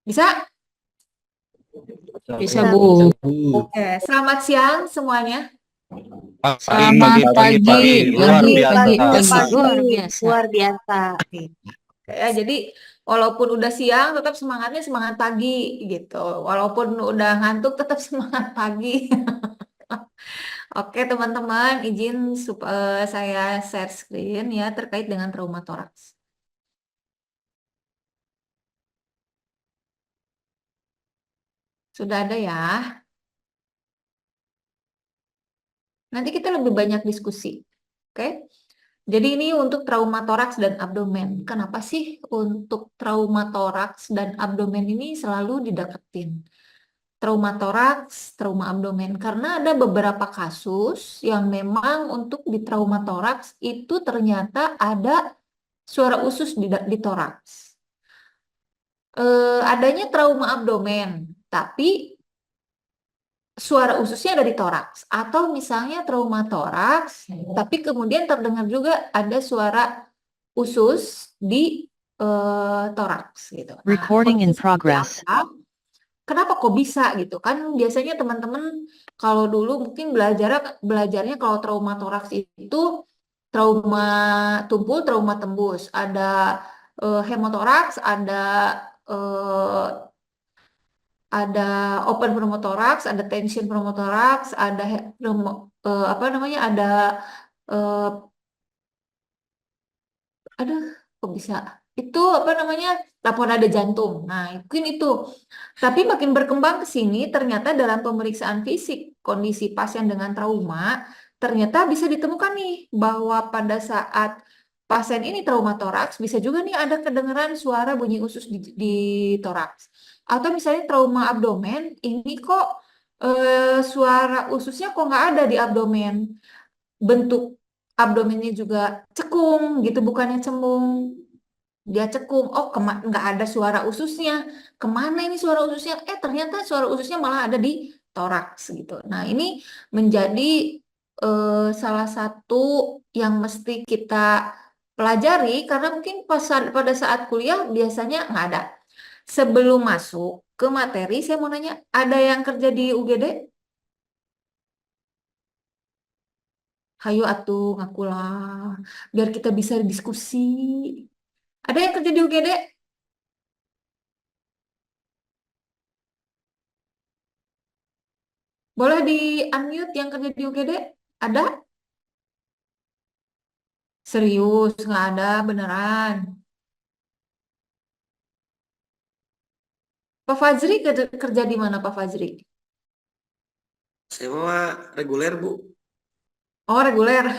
Bisa? Bisa, Bisa, Bu. Bu. Oke, selamat siang semuanya. Selamat pagi. Luar Pagi, biasa. pagi, Pagi. pagi. Luar biasa. Luar biasa. Oke, ya, jadi walaupun udah siang, tetap semangatnya semangat pagi gitu. Walaupun udah ngantuk, tetap semangat pagi. Oke, teman-teman, izin saya share screen ya terkait dengan trauma toraks. Sudah ada ya? Nanti kita lebih banyak diskusi. Oke? Jadi ini untuk trauma toraks dan abdomen. Kenapa sih untuk trauma toraks dan abdomen ini selalu dideketin? Trauma toraks, trauma abdomen. Karena ada beberapa kasus yang memang untuk di trauma toraks itu ternyata ada suara usus di toraks. Adanya trauma abdomen, tapi suara ususnya ada di toraks. Atau misalnya trauma toraks, tapi kemudian terdengar juga ada suara usus di toraks gitu. Nah, Recording in kondisi progress. apa? Kenapa kok bisa gitu kan? Biasanya teman-teman kalau dulu mungkin belajarnya kalau trauma toraks itu trauma tumpul, trauma tembus, ada hemotoraks, eh, ada open pneumothorax, ada tension pneumothorax, ada apa namanya? Eh, aduh, kok bisa? Itu apa namanya? Laporan ada jantung. Nah, mungkin itu. Tapi makin berkembang ke sini, ternyata dalam pemeriksaan fisik kondisi pasien dengan trauma, ternyata bisa ditemukan nih bahwa pada saat pasien ini trauma toraks, bisa juga nih ada kedengaran suara bunyi usus di toraks. Atau misalnya trauma abdomen, ini kok suara ususnya kok nggak ada di abdomen. Bentuk abdomennya juga cekung gitu, bukannya cembung. Dia cekung, oh nggak ada suara ususnya. Kemana ini suara ususnya? Ternyata suara ususnya malah ada di toraks gitu. Nah ini menjadi salah satu yang mesti kita pelajari karena mungkin pada saat kuliah biasanya nggak ada. Sebelum masuk ke materi, saya mau nanya, ada yang kerja di UGD? Hayo atuh ngakulah, biar kita bisa diskusi. Ada yang kerja di UGD? Boleh di unmute yang kerja di UGD? Ada? Serius, nggak ada beneran. Pak Fajri kerja di mana Pak Fajri? Saya mah reguler, Bu. Oh, reguler.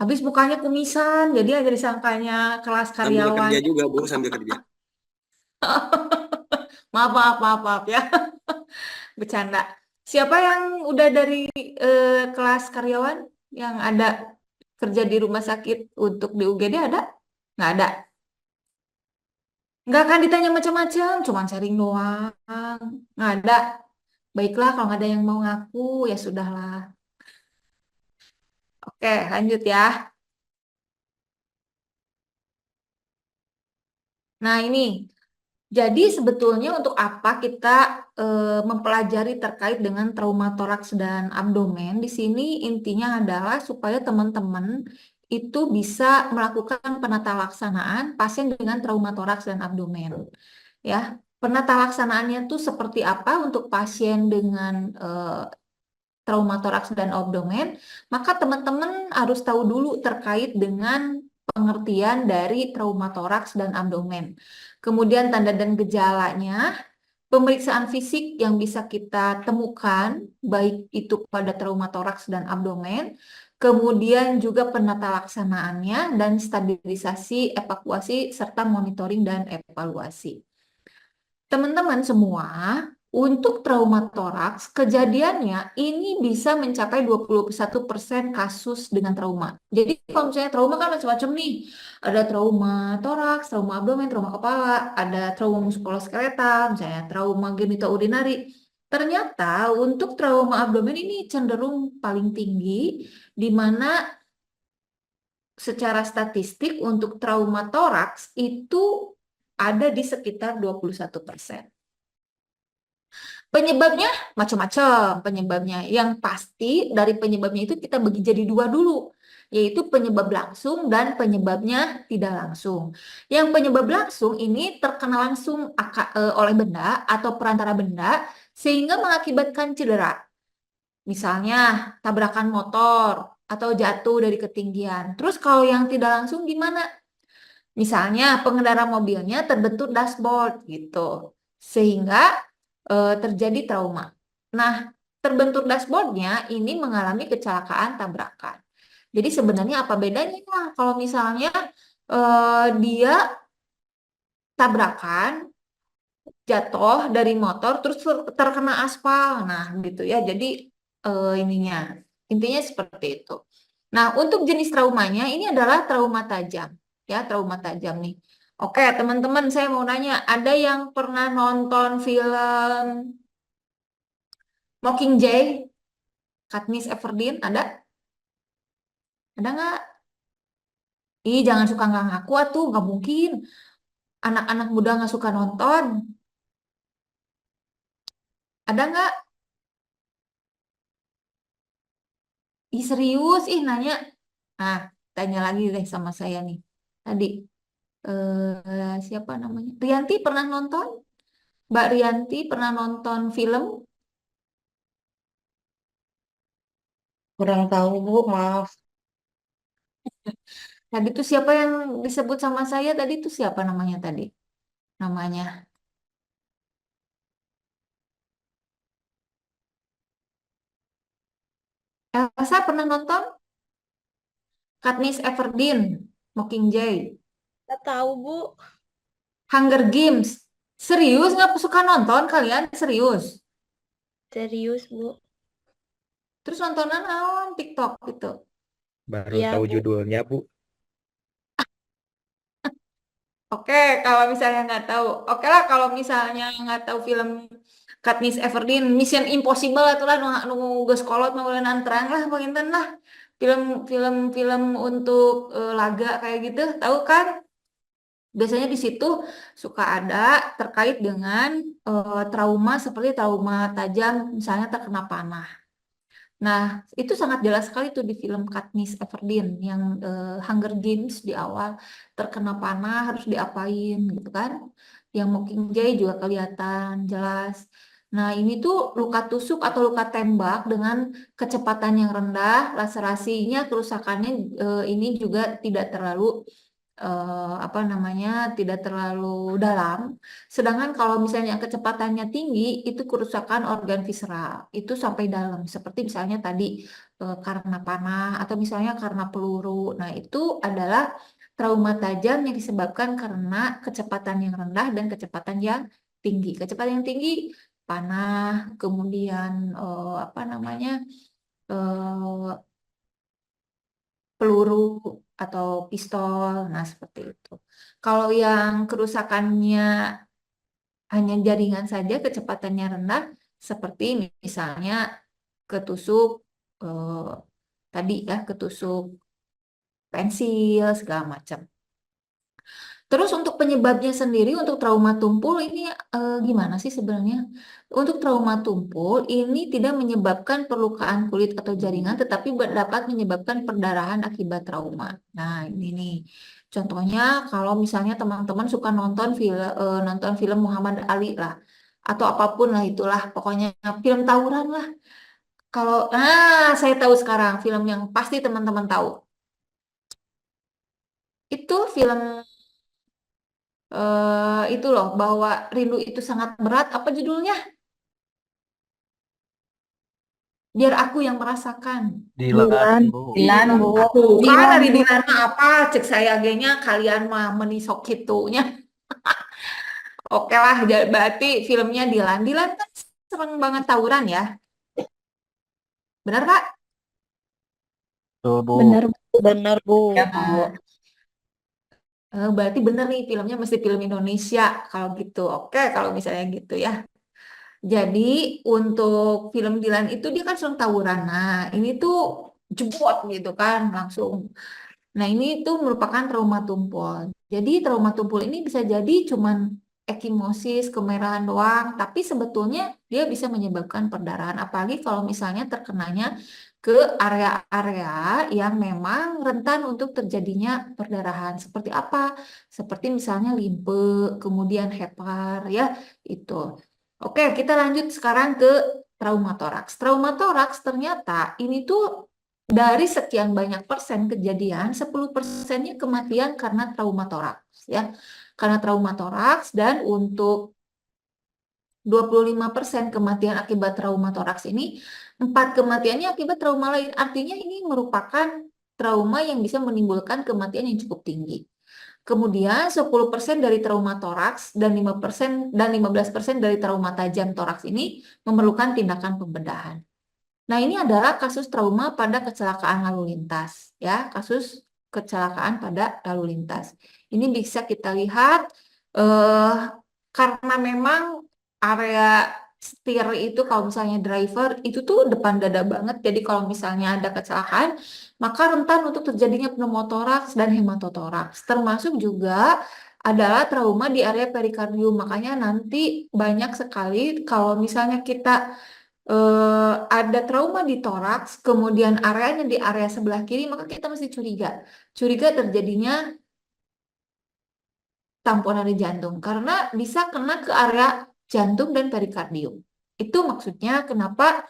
Habis mukanya kumisan, jadi aja disangkanya kelas Sambil karyawan. kerja juga, Bu, sambil kerja. Maaf, maaf, maaf, maaf ya. Bercanda. Siapa yang udah dari kelas karyawan yang ada kerja di rumah sakit untuk di UGD ada? Nggak ada. Nggak akan ditanya macam-macam, cuma sharing doang. Nggak ada. Baiklah, kalau nggak ada yang mau ngaku, ya sudahlah. Oke, lanjut ya. Nah, ini. Jadi sebetulnya untuk apa kita mempelajari terkait dengan trauma toraks dan abdomen? Di sini intinya adalah supaya teman-teman itu bisa melakukan penata laksanaan pasien dengan trauma toraks dan abdomen. Ya, penata laksanaannya tuh seperti apa untuk pasien dengan trauma toraks dan abdomen? Maka teman-teman harus tahu dulu terkait dengan pengertian dari trauma toraks dan abdomen. Kemudian tanda dan gejalanya, pemeriksaan fisik yang bisa kita temukan, baik itu pada trauma toraks dan abdomen, kemudian juga penata laksanaannya, dan stabilisasi, evakuasi, serta monitoring dan evaluasi. Teman-teman semua, untuk trauma toraks, kejadiannya ini bisa mencapai 21% kasus dengan trauma. Jadi kalau misalnya trauma kan macam-macam nih. Ada trauma toraks, trauma abdomen, trauma kepala, ada trauma muskuloskeletal, misalnya trauma genitourinary. Ternyata untuk trauma abdomen ini cenderung paling tinggi, di mana secara statistik untuk trauma toraks itu ada di sekitar 21%. Penyebabnya macam-macam penyebabnya. Yang pasti dari penyebabnya itu kita bagi jadi dua dulu, yaitu penyebab langsung dan penyebabnya tidak langsung. Yang penyebab langsung ini terkena langsung oleh benda atau perantara benda sehingga mengakibatkan cedera. Misalnya tabrakan motor atau jatuh dari ketinggian. Terus kalau yang tidak langsung gimana? Misalnya pengendara mobilnya terbentur dashboard gitu, sehingga terjadi trauma. Nah, terbentur dashboardnya ini mengalami kecelakaan tabrakan. Jadi sebenarnya apa bedanya kalau misalnya dia tabrakan, jatuh dari motor, terus terkena aspal, nah gitu ya. Jadi intinya seperti itu. Nah, untuk jenis traumanya ini adalah trauma tajam, ya trauma tajam nih. Oke, teman-teman, saya mau nanya, ada yang pernah nonton film Mockingjay, Katniss Everdeen, ada? Ada nggak? Ih, jangan suka nggak ngaku atuh, nggak mungkin. Anak-anak muda nggak suka nonton. Ada nggak? Ih, serius, ih nanya. Nah, tanya lagi deh sama saya nih. Tadi, siapa namanya? Rianti pernah nonton? Mbak Rianti pernah nonton film? Kurang tahu, Bu, maaf. Tadi tuh siapa yang disebut sama saya? Tadi tuh siapa namanya tadi? Namanya. Elsa pernah nonton? Katniss Everdeen, Mockingjay, Nggak tahu, Bu. Hunger Games. Serius nggak suka nonton kalian? Serius? Serius, Bu. Terus nontonan naon TikTok gitu. Baru Iya, tahu Bu. judulnya, Bu. Oke, kalau misalnya nggak tahu, oke lah kalau misalnya nggak tahu film Katniss Everdeen, Mission Impossible itulah nu geus kolot mah uleunan terang lah penginten lah. Film-film untuk laga kayak gitu, tahu kan? Biasanya di situ suka ada terkait dengan trauma seperti trauma tajam, misalnya terkena panah. Nah, itu sangat jelas sekali tuh di film Katniss Everdeen yang Hunger Games di awal terkena panah harus diapain gitu kan. Yang Mockingjay juga kelihatan jelas. Nah, ini tuh luka tusuk atau luka tembak dengan kecepatan yang rendah, laserasinya, kerusakannya ini juga tidak terlalu apa namanya tidak terlalu dalam. Sedangkan kalau misalnya kecepatannya tinggi, itu kerusakan organ visceral, itu sampai dalam. Seperti misalnya tadi karena panah atau misalnya karena peluru. Nah, itu adalah trauma tajam yang disebabkan karena kecepatan yang rendah dan kecepatan yang tinggi. Kecepatan yang tinggi, panah, kemudian apa namanya eh, peluru atau pistol. Nah, seperti itu. Kalau yang kerusakannya hanya jaringan saja, kecepatannya rendah, seperti misalnya ketusuk eh, tadi ya, ketusuk pensil segala macam. Terus untuk penyebabnya sendiri untuk trauma tumpul ini gimana sih sebenarnya? Untuk trauma tumpul ini tidak menyebabkan perlukaan kulit atau jaringan, tetapi dapat menyebabkan perdarahan akibat trauma. Nah, ini nih. Contohnya kalau misalnya teman-teman suka nonton film Muhammad Ali lah, atau apapun lah itulah, pokoknya film tawuran lah. Kalau saya tahu sekarang film yang pasti teman-teman tahu. Itu film itu loh bahwa rindu itu sangat berat. Apa judulnya? Biar aku yang merasakan. Dilan, Bu. Dilan, Bu. Bukan dari Dilan mah apa? Cek saya gengnya kalian mah menisok hitunya. Oke lah, berarti filmnya Dilan. Dilan kan sering banget tawuran ya. Benar Pak? Tuh, Bu. Benar, benar, Bu. Ya, Bu. Berarti benar nih filmnya mesti film Indonesia kalau gitu. Oke, kalau misalnya gitu ya. Jadi untuk film Dilan itu dia kan sering tawuran. Nah, ini tuh jebot gitu kan langsung. Nah, ini tuh merupakan trauma tumpul. Jadi trauma tumpul ini bisa jadi cuman ekimosis, kemerahan doang, tapi sebetulnya dia bisa menyebabkan perdarahan, apalagi kalau misalnya terkenanya ke area-area yang memang rentan untuk terjadinya perdarahan. Seperti apa? Seperti misalnya limpe, kemudian hepar, ya, itu. Oke, kita lanjut sekarang ke traumatoraks. Traumatoraks ternyata ini tuh dari sekian banyak persen kejadian, 10%-nya kematian karena traumatoraks, ya. Karena traumatoraks, dan untuk 25% kematian akibat traumatoraks ini, 4 kematiannya akibat trauma lain. Artinya ini merupakan trauma yang bisa menimbulkan kematian yang cukup tinggi. Kemudian 10% dari trauma toraks dan 5% dan 15% dari trauma tajam toraks ini memerlukan tindakan pembedahan. Nah, ini adalah kasus trauma pada kecelakaan lalu lintas, ya, kasus kecelakaan pada lalu lintas. Ini bisa kita lihat karena memang area setir itu kalau misalnya driver itu tuh depan dada banget. Jadi kalau misalnya ada kecelakaan, maka rentan untuk terjadinya pneumotoraks dan hematotoraks. Termasuk juga adalah trauma di area perikardium. Makanya nanti banyak sekali kalau misalnya kita ada trauma di toraks, kemudian areanya di area sebelah kiri, maka kita mesti curiga. Curiga terjadinya tamponade jantung, karena bisa kena ke area jantung dan perikardium. Itu maksudnya kenapa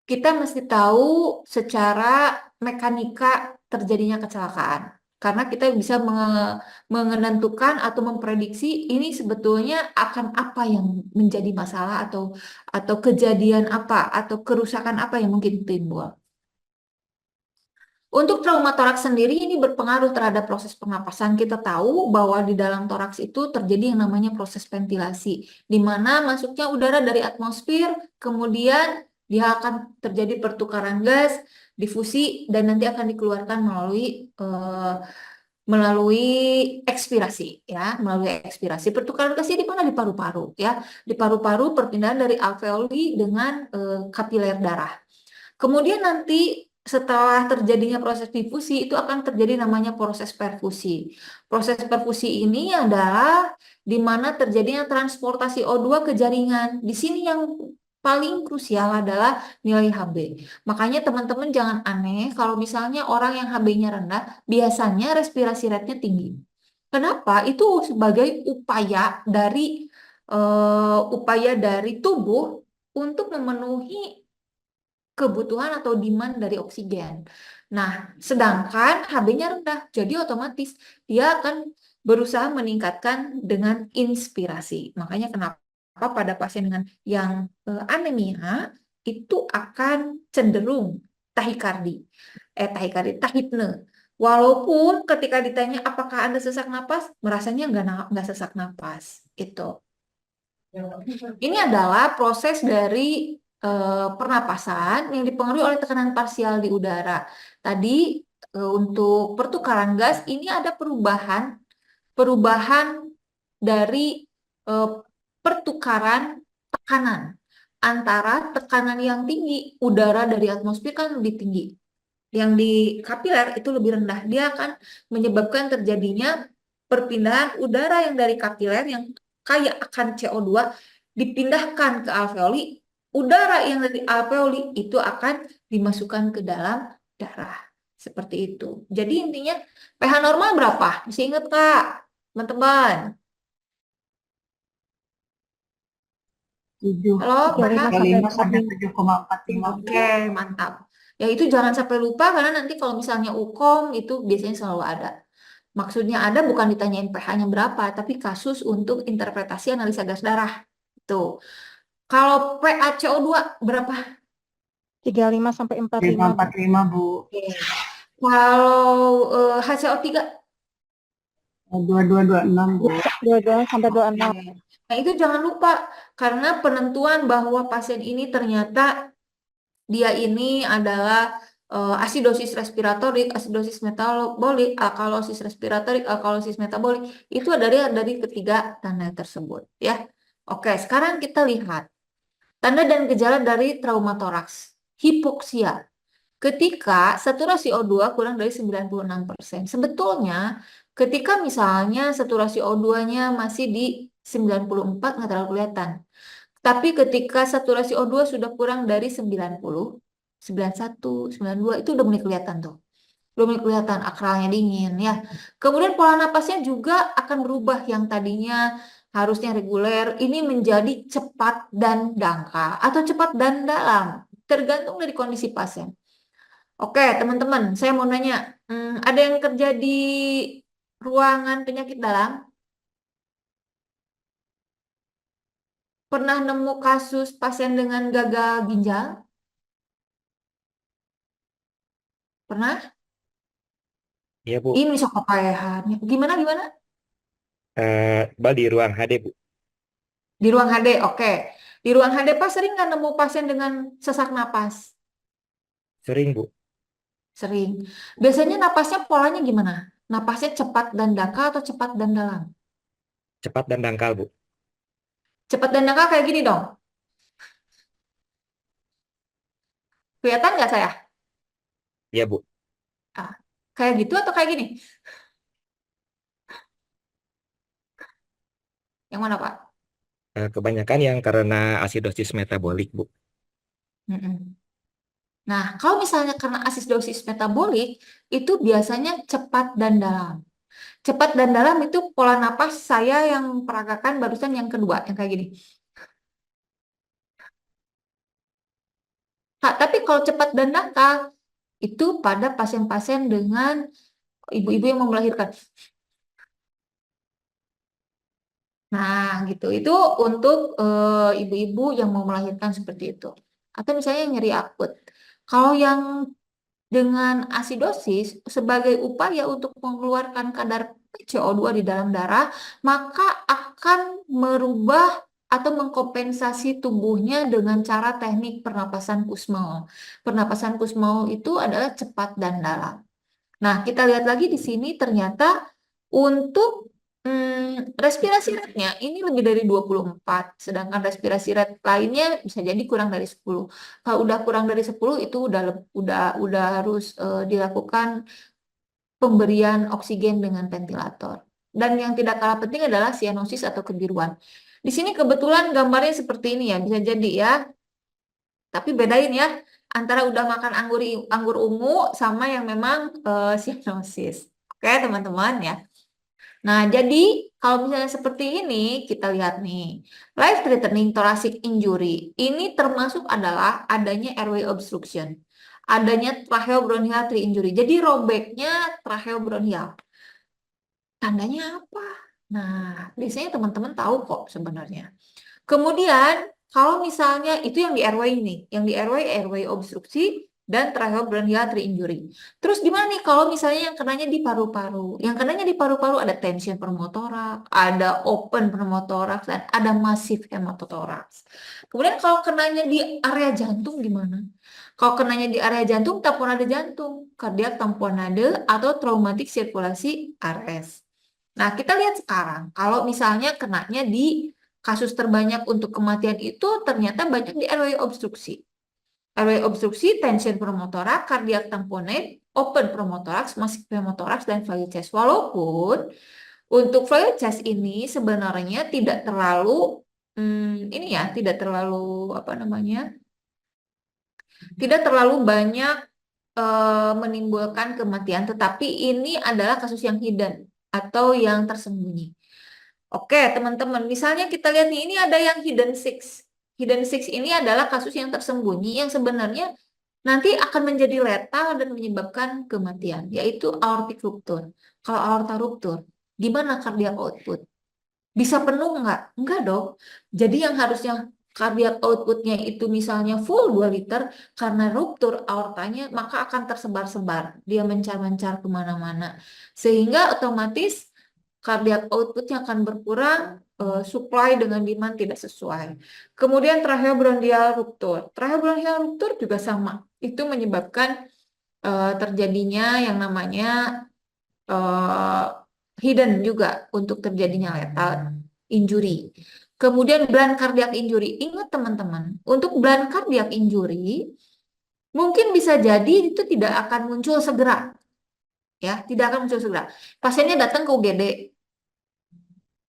kita mesti tahu secara mekanika terjadinya kecelakaan. Karena kita bisa menentukan atau memprediksi ini sebetulnya akan apa yang menjadi masalah atau kejadian apa atau kerusakan apa yang mungkin timbul. Untuk trauma toraks sendiri ini berpengaruh terhadap proses pernapasan. Kita tahu bahwa di dalam toraks itu terjadi yang namanya proses ventilasi, di mana masuknya udara dari atmosfer, kemudian dia akan terjadi pertukaran gas, difusi, dan nanti akan dikeluarkan melalui ekspirasi, ya, melalui ekspirasi. Pertukaran gasnya di mana? Di paru-paru, ya. Di paru-paru perpindahan dari alveoli dengan kapiler darah. Kemudian nanti setelah terjadinya proses difusi itu akan terjadi namanya proses perfusi. Proses perfusi ini adalah di mana terjadinya transportasi O2 ke jaringan. Di sini yang paling krusial adalah nilai Hb. Makanya teman-teman jangan aneh kalau misalnya orang yang Hb-nya rendah, biasanya respirasi rate-nya tinggi. Kenapa? Itu sebagai upaya dari tubuh untuk memenuhi kebutuhan atau demand dari oksigen. Nah, sedangkan Hb-nya rendah, jadi otomatis dia akan berusaha meningkatkan dengan inspirasi. Makanya kenapa pada pasien dengan yang anemia itu akan cenderung tahipne. Walaupun ketika ditanya apakah Anda sesak napas, merasanya nggak sesak napas. Itu. Ini adalah proses dari pernapasan yang dipengaruhi oleh tekanan parsial di udara. Tadi untuk pertukaran gas ini ada perubahan dari pertukaran tekanan antara tekanan yang tinggi, udara dari atmosfer kan lebih tinggi. Yang di kapiler itu lebih rendah. Dia akan menyebabkan terjadinya perpindahan udara yang dari kapiler yang kaya akan CO2 dipindahkan ke alveoli. Udara yang dari alveoli itu akan dimasukkan ke dalam darah. Seperti itu. Jadi intinya pH normal berapa? Masih ingat Kak? Teman-teman. 7. Halo, pH? 35 sampai 7,45. Oke, mantap. Ya itu jangan sampai lupa karena nanti kalau misalnya UKOM itu biasanya selalu ada. Maksudnya ada bukan ditanyain pH-nya berapa, tapi kasus untuk interpretasi analisa gas darah. Tuh. Kalau PaCO2 berapa? 35 sampai 45. 45, Bu. Oke. Kalau HCO3? 2226, Bu. 22 sampai 26. Oke. Nah itu jangan lupa karena penentuan bahwa pasien ini ternyata dia ini adalah asidosis respiratorik, asidosis metabolik, alkalosis respiratorik, alkalosis metabolik itu dari ketiga tanda tersebut, ya. Oke, sekarang kita lihat tanda dan gejala dari trauma toraks. Hipoksia. Ketika saturasi O2 kurang dari 96%. Sebetulnya ketika misalnya saturasi O2-nya masih di 94 nggak terlalu kelihatan. Tapi ketika saturasi O2 sudah kurang dari 90, 91, 92 itu udah mulai kelihatan tuh. Udah mulai kelihatan akralnya dingin ya. Kemudian pola napasnya juga akan berubah, yang tadinya harusnya reguler ini menjadi cepat dan dangkal atau cepat dan dalam, tergantung dari kondisi pasien. Oke, teman-teman, saya mau nanya, ada yang kerja di ruangan penyakit dalam? Pernah nemu kasus pasien dengan gagal ginjal? Pernah? Iya, Bu. Ini sok kepayahan. Gimana, gimana? Bal di ruang HD, Bu. Di ruang HD, oke. Di ruang HD, Pak, sering nggak nemu pasien dengan sesak napas? Sering, Bu. Sering. Biasanya napasnya polanya gimana? Napasnya cepat dan dangkal atau cepat dan dalam? Cepat dan dangkal, Bu. Cepat dan dangkal kayak gini dong. Kelihatan nggak saya? Iya, Bu. Ah, kayak gitu atau kayak gini? Yang mana, Pak? Kebanyakan yang karena asidosis metabolik, Bu. Mm-mm. Nah, kalau misalnya karena asidosis metabolik, itu biasanya cepat dan dalam. Cepat dan dalam itu pola napas saya yang peragakan barusan yang kedua, yang kayak gini. Tapi kalau cepat dan dangkal, itu pada pasien-pasien dengan ibu-ibu yang mau melahirkan. Nah, gitu. Itu untuk ibu-ibu yang mau melahirkan seperti itu. Atau misalnya yang nyeri akut. Kalau yang dengan asidosis, sebagai upaya untuk mengeluarkan kadar PCO2 di dalam darah, maka akan merubah atau mengkompensasi tubuhnya dengan cara teknik pernapasan Kussmaul. Pernapasan Kussmaul itu adalah cepat dan dalam. Nah, kita lihat lagi di sini ternyata untuk respirasi rate-nya ini lebih dari 24, sedangkan respirasi rate lainnya bisa jadi kurang dari 10. Kalau udah kurang dari 10 itu udah harus dilakukan pemberian oksigen dengan ventilator. Dan yang tidak kalah penting adalah sianosis atau kebiruan. Di sini kebetulan gambarnya seperti ini ya, bisa jadi ya. Tapi bedain ya antara udah makan anggur ungu sama yang memang sianosis. Oke, teman-teman ya. Nah, jadi kalau misalnya seperti ini, kita lihat nih, life threatening thoracic injury ini termasuk adalah adanya airway obstruction, adanya tracheobronchial tree injury. Jadi robeknya tracheobronchial. Tandanya apa? Nah, biasanya teman-teman tahu kok sebenarnya. Kemudian, kalau misalnya itu yang di airway ini, yang di airway obstruksi dan tracheobronchial tree injury. Terus gimana nih kalau misalnya yang kenanya di paru-paru? Yang kenanya di paru-paru ada tension pneumotoraks, ada open pneumotoraks, dan ada massive hematotoraks. Kemudian kalau kenanya di area jantung gimana? Kalau kenanya di area jantung, tamponade jantung, kardiak tamponade atau traumatic sirkulasi RS. Nah, kita lihat sekarang, kalau misalnya kenanya di kasus terbanyak untuk kematian itu ternyata banyak di airway obstruksi. Airway obstruksi, tension pneumotoraks, cardiac tamponade, open pneumotoraks, massive pneumotoraks, dan flail chest. Walaupun untuk flail chest ini sebenarnya tidak terlalu ini ya, tidak terlalu apa namanya? Tidak terlalu banyak menimbulkan kematian, tetapi ini adalah kasus yang hidden atau yang tersembunyi. Oke, teman-teman, misalnya kita lihat nih, ini ada yang hidden six. Hidden six ini adalah kasus yang tersembunyi yang sebenarnya nanti akan menjadi letal dan menyebabkan kematian, yaitu aortic rupture. Kalau aorta rupture, gimana cardiac output? Bisa penuh nggak? Enggak dong. Jadi yang harusnya cardiac outputnya itu misalnya full 2 liter, karena ruptur aortanya, maka akan tersebar-sebar. Dia mencar-mencar kemana-mana. Sehingga otomatis cardiac outputnya akan berkurang, supply dengan demand tidak sesuai. Kemudian tracheobronchial rupture. Tracheobronchial rupture juga sama. Itu menyebabkan terjadinya yang namanya hidden juga untuk terjadinya lethal injury. Kemudian blunt cardiac injury. Ingat teman-teman, untuk blunt cardiac injury mungkin bisa jadi itu tidak akan muncul segera. Ya, tidak akan muncul segera. Pasiennya datang ke UGD,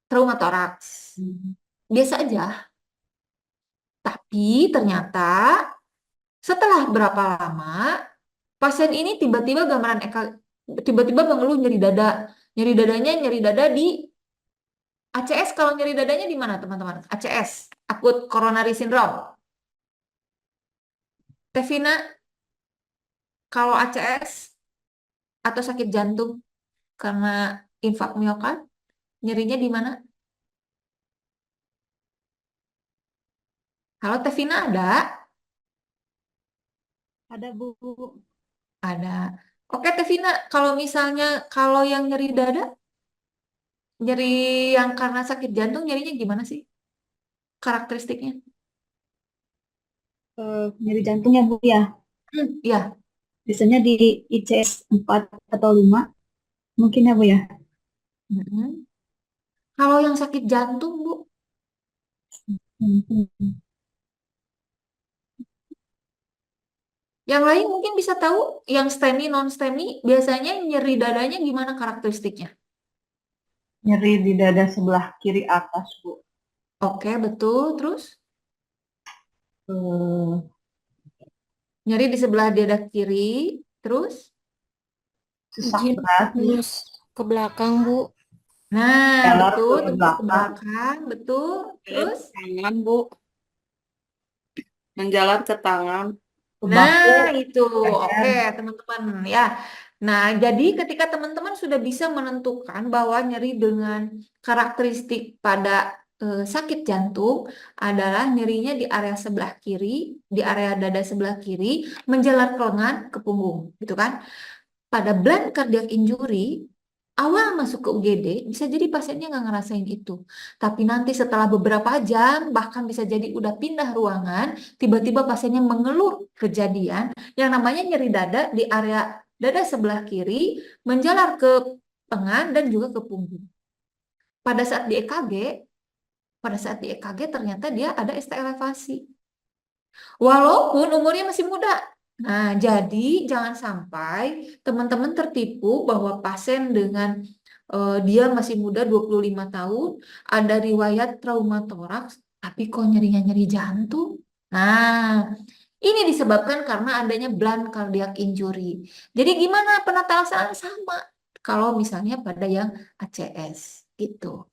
trauma toraks. Biasa aja. Tapi ternyata setelah berapa lama pasien ini tiba-tiba tiba-tiba mengeluh nyeri dada. Nyeri dada di ACS. Kalau nyeri dadanya di mana teman-teman? ACS, akut coronary syndrome. Tevina, kalau ACS atau sakit jantung karena infak miokard, nyerinya di mana? Halo Tevina, ada? Ada Bu. Ada. Oke Tevina, kalau yang nyeri dada, nyeri yang karena sakit jantung, nyerinya gimana sih? Karakteristiknya? Nyeri jantung ya Bu ya. Ya. Biasanya di ICS 4 atau 5. Mungkin ya Bu ya. Mm-mm. Kalau yang sakit jantung, Bu, yang lain mungkin bisa tahu, yang STEMI, non-STEMI, biasanya nyeri dadanya gimana karakteristiknya? Nyeri di dada sebelah kiri atas Bu. Oke, betul. Terus? Eh, Nyeri di sebelah dada kiri. Terus? Sesak Izin berat. terus ke belakang, Bu. Nah, Jalan betul. ke Tembus ke belakang. belakang. Betul. Terus? Tangan, Bu. Menjalar ke tangan. Ke Nah, bahu. itu. Oke, Leher. teman-teman ya. Nah, jadi ketika teman-teman sudah bisa menentukan bahwa nyeri dengan karakteristik pada sakit jantung adalah nyerinya di area sebelah kiri, di area dada sebelah kiri, menjalar ke lengan, ke punggung, gitu kan? Pada blunt cardiac injury, awal masuk ke UGD, bisa jadi pasiennya nggak ngerasain itu. Tapi nanti setelah beberapa jam, bahkan bisa jadi udah pindah ruangan, tiba-tiba pasiennya mengeluh kejadian yang namanya nyeri dada di area dada sebelah kiri, menjalar ke lengan dan juga ke punggung. Pada saat di EKG, ternyata dia ada ST elevasi. Walaupun umurnya masih muda. Nah, jadi jangan sampai teman-teman tertipu bahwa pasien dengan dia masih muda 25 tahun, ada riwayat trauma toraks, tapi kok nyerinya nyeri jantung. Nah, ini disebabkan karena adanya blunt cardiac injury. Jadi gimana penata laksanaan sama kalau misalnya pada yang ACS gitu.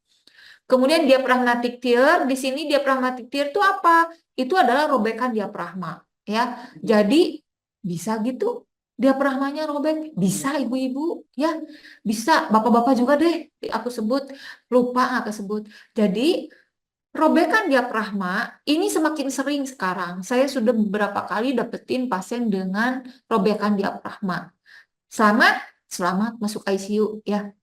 Kemudian diaphragmatic tear, di sini diaphragmatic tear itu apa? Itu adalah robekan diafragma, ya. Jadi bisa gitu diafragmanya robek, bisa ibu-ibu, ya, bisa bapak-bapak juga deh. Aku sebut lupa aku sebut. Jadi robekan diafragma ini semakin sering sekarang. Saya sudah beberapa kali dapetin pasien dengan robekan diafragma. Selamat masuk ICU, ya.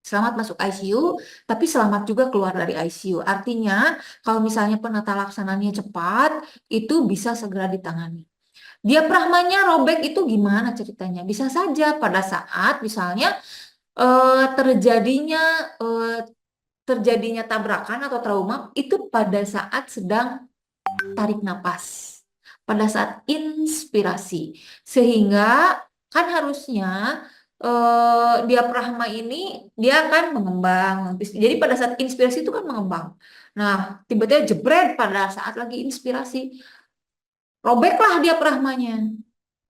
Selamat masuk ICU, tapi selamat juga keluar dari ICU. Artinya, kalau misalnya penata laksananya cepat, itu bisa segera ditangani. Diafragmanya robek itu gimana ceritanya? Bisa saja pada saat misalnya eh, terjadinya eh, terjadinya tabrakan atau trauma itu pada saat sedang tarik napas, pada saat inspirasi, sehingga kan harusnya diafragma ini dia akan mengembang. Jadi pada saat inspirasi itu kan mengembang. Nah, tiba-tiba jebret pada saat lagi inspirasi, robeklah diafragmanya.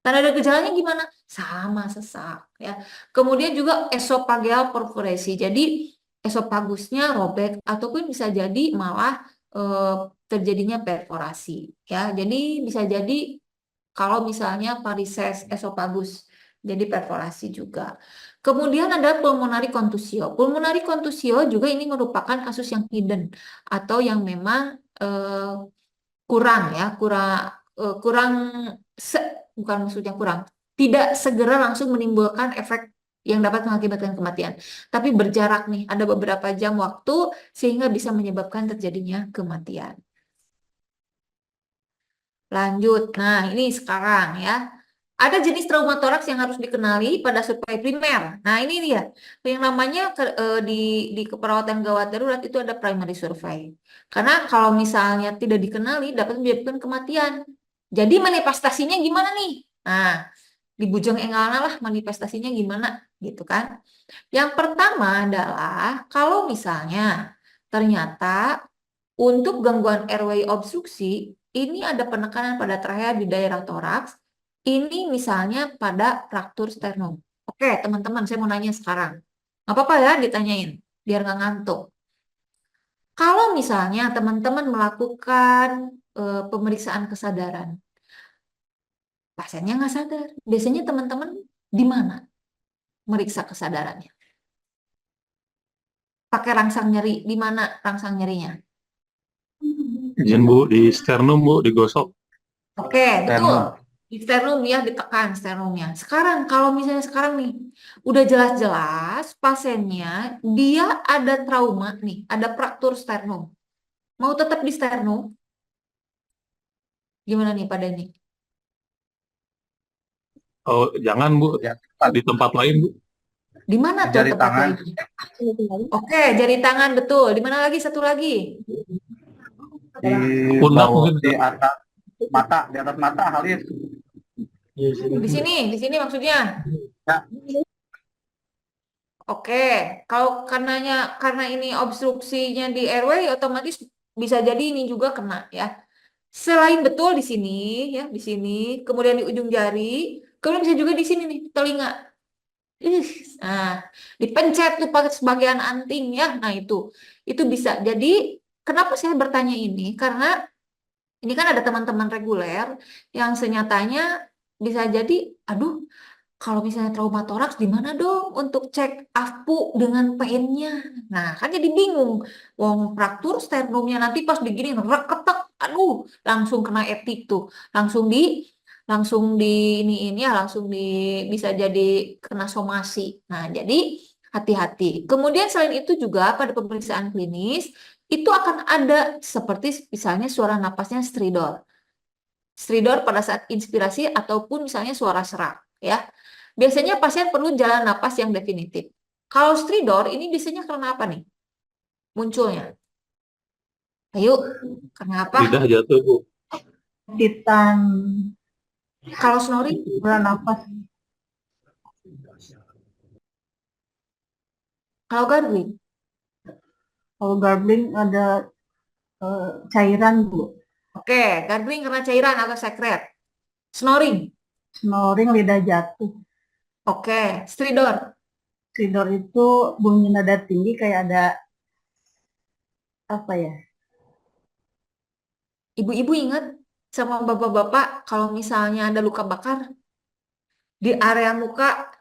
Tanda ada gejalanya gimana? Sama sesak ya. Kemudian juga esophageal perforasi. Jadi esopagusnya robek ataupun bisa jadi malah terjadinya perforasi ya. Jadi bisa jadi kalau misalnya varises esofagus jadi perforasi juga. Kemudian ada pulmonary contusio. Pulmonary contusio juga ini merupakan kasus yang hidden atau yang memang kurang ya, kurang bukan maksudnya kurang, tidak segera langsung menimbulkan efek yang dapat mengakibatkan kematian. Tapi berjarak nih, ada beberapa jam waktu sehingga bisa menyebabkan terjadinya kematian. Lanjut. Nah, ini sekarang ya. Ada jenis trauma toraks yang harus dikenali pada survei primer. Nah, ini dia. Yang namanya di keperawatan gawat darurat itu ada primary survey. Karena kalau misalnya tidak dikenali dapat menyebabkan kematian. Jadi manifestasinya gimana nih? Nah, di Bujang Engalana lah manifestasinya gimana gitu kan. Yang pertama adalah kalau misalnya Ternyata untuk gangguan airway obstruksi, ini ada penekanan pada trachea di daerah toraks. Ini misalnya pada fraktur sternum. Oke, teman-teman, saya mau nanya sekarang. Nggak apa-apa ya ditanyain, biar nggak ngantuk. Kalau misalnya teman-teman melakukan pemeriksaan kesadaran, pasiennya nggak sadar. Biasanya teman-teman di mana meriksa kesadarannya? Pakai rangsang nyeri, di mana rangsang nyerinya? Izin Bu, di sternum Bu, digosok. Oke, betul. Di sternum ya, ditekan sternumnya. Sekarang, kalau misalnya sekarang nih, udah jelas-jelas pasiennya, dia ada trauma nih, ada fraktur sternum. Mau tetap di sternum? Gimana nih Pak Denny? Oh, jangan Bu, di tempat lain Bu. Di mana tuh Jari tempat tangan. lainnya? Oke, jari tangan betul. Di mana lagi? Satu lagi. Di Pundak bawah, mungkin. di atas mata, di atas mata Halis. Di sini maksudnya. Ya. Oke, kalau karena ini obstruksinya di airway, otomatis bisa jadi ini juga kena ya. Selain betul di sini ya, di sini, kemudian di ujung jari, kemudian bisa juga di sini nih, telinga. Nah, dipencet tuh pakai sebagian anting ya. Nah, itu bisa. Jadi, kenapa saya bertanya ini? Karena ini kan ada teman-teman reguler yang senyatanya bisa jadi, aduh, kalau misalnya trauma toraks di mana dong untuk cek AFPU dengan PN-nya? Nah, kan jadi bingung. Wong fraktur sternumnya nanti pas digini reketek, aduh, langsung kena etik tuh. Langsung ini ya, langsung bisa jadi kena somasi. Nah, jadi hati-hati. Kemudian selain itu juga pada pemeriksaan klinis itu akan ada seperti misalnya suara napasnya stridor. Stridor pada saat inspirasi ataupun misalnya suara serak ya. Biasanya pasien perlu jalan napas yang definitif. Kalau stridor ini biasanya karena apa nih? Munculnya. Ayo, kenapa? Lidah jatuh Bu. Titan Kalau snoring, bernapas. kalau gargling, Kalau garbling ada cairan Bu. oke, gargling karena cairan atau sekret. Snoring, Snoring lidah jatuh. oke, stridor, Stridor itu bunyi nada tinggi kayak ada apa ya? ibu-ibu ingat sama bapak-bapak kalau misalnya ada luka bakar di area muka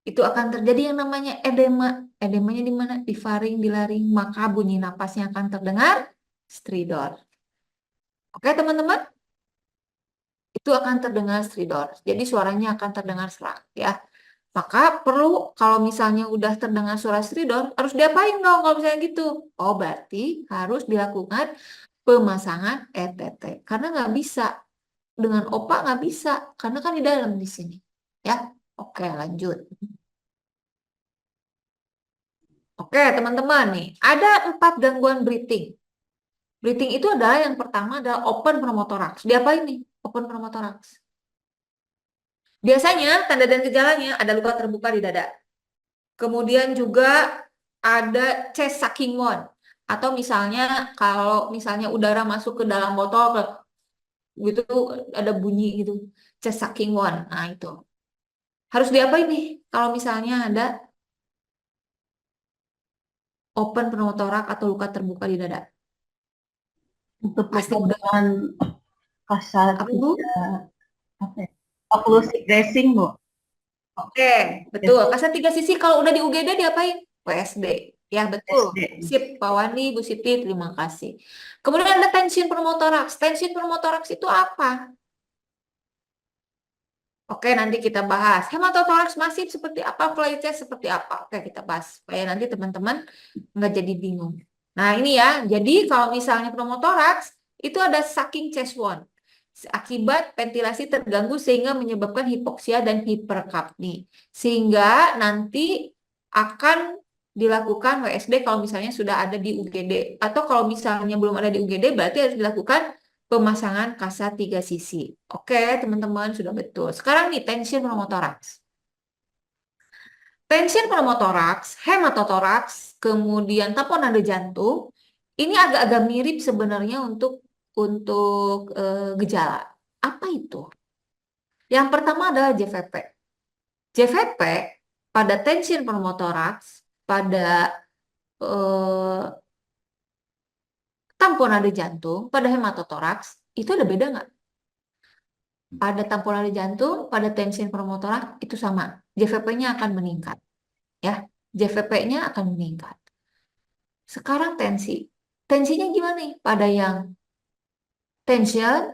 itu akan terjadi yang namanya edema. Edemanya di mana? Di faring, di laring, maka bunyi napasnya akan terdengar stridor. Oke, teman-teman? Itu akan terdengar stridor. Jadi suaranya akan terdengar serak ya. Maka perlu kalau misalnya udah terdengar suara stridor, harus diapain dong kalau misalnya gitu? Oh, berarti harus dilakukan pemasangan ETT. Karena nggak bisa. Dengan opak nggak bisa. Karena kan di dalam di sini. Ya, oke lanjut. Oke, teman-teman nih. Ada 4 gangguan breathing. Breathing itu adalah yang pertama adalah open pneumothorax. Diapain nih? Open pneumothorax. Biasanya tanda dan gejalanya ada luka terbuka di dada. Kemudian juga ada chest sucking wound. Atau misalnya kalau misalnya udara masuk ke dalam botol gitu ada bunyi gitu. Chest sucking wound. Nah itu. Harus diapain nih kalau misalnya ada open pneumothorax atau luka terbuka di dada? Untuk Pasti luka udah. dengan kasar Apa Bu? apa ya? Occlusive dressing Bu. Oke, betul. Kasar 3 sisi kalau udah di UGD diapain? WSD. Ya, betul. WSD. Sip, Pak Wandi, Bu Siti, terima kasih. Kemudian ada tension pneumothorax. Tension pneumothorax itu apa? Oke, nanti kita bahas. Hematotoraks masif seperti apa? Fly test seperti apa? Oke, kita bahas. Supaya nanti teman-teman nggak jadi bingung. Nah, ini ya. Jadi kalau misalnya pneumothorax, itu ada sucking chest wound. Akibat ventilasi terganggu sehingga menyebabkan hipoksia dan hiperkapni. Sehingga nanti akan dilakukan WSD kalau misalnya sudah ada di UGD. Atau kalau misalnya belum ada di UGD, berarti harus dilakukan pemasangan kasa 3 sisi. Oke, teman-teman, sudah betul. Sekarang nih, tension pneumothorax. tension pneumotoraks, hematotoraks, kemudian tamponade jantung, ini agak-agak mirip sebenarnya untuk gejala. Apa itu? Yang pertama adalah JVP. JVP pada tension pneumotoraks, pada tamponade jantung, pada hematotoraks, itu ada beda nggak? Pada tamponade jantung, pada tension pneumotoraks itu sama. JVP-nya akan meningkat. Ya, JVP-nya akan meningkat. Sekarang tensi. Tensinya gimana nih? Pada yang tension,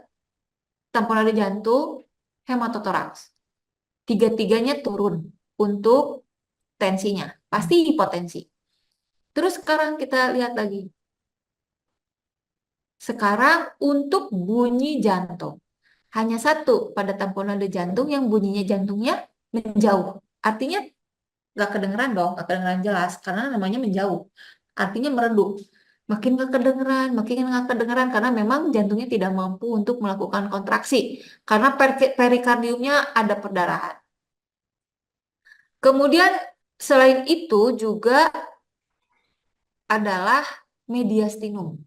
tamponade jantung, hematotoraks. Tiga-tiganya turun untuk tensinya. Pasti hipotensi. Terus sekarang kita lihat lagi. Sekarang untuk bunyi jantung. Hanya satu pada tamponade jantung yang bunyinya jantungnya menjauh. Artinya nggak kedengeran dong, nggak kedengeran jelas. Karena namanya menjauh. Artinya meredup. Makin nggak kedengeran karena memang jantungnya tidak mampu untuk melakukan kontraksi. Karena perikardiumnya ada perdarahan. Kemudian selain itu juga adalah mediastinum.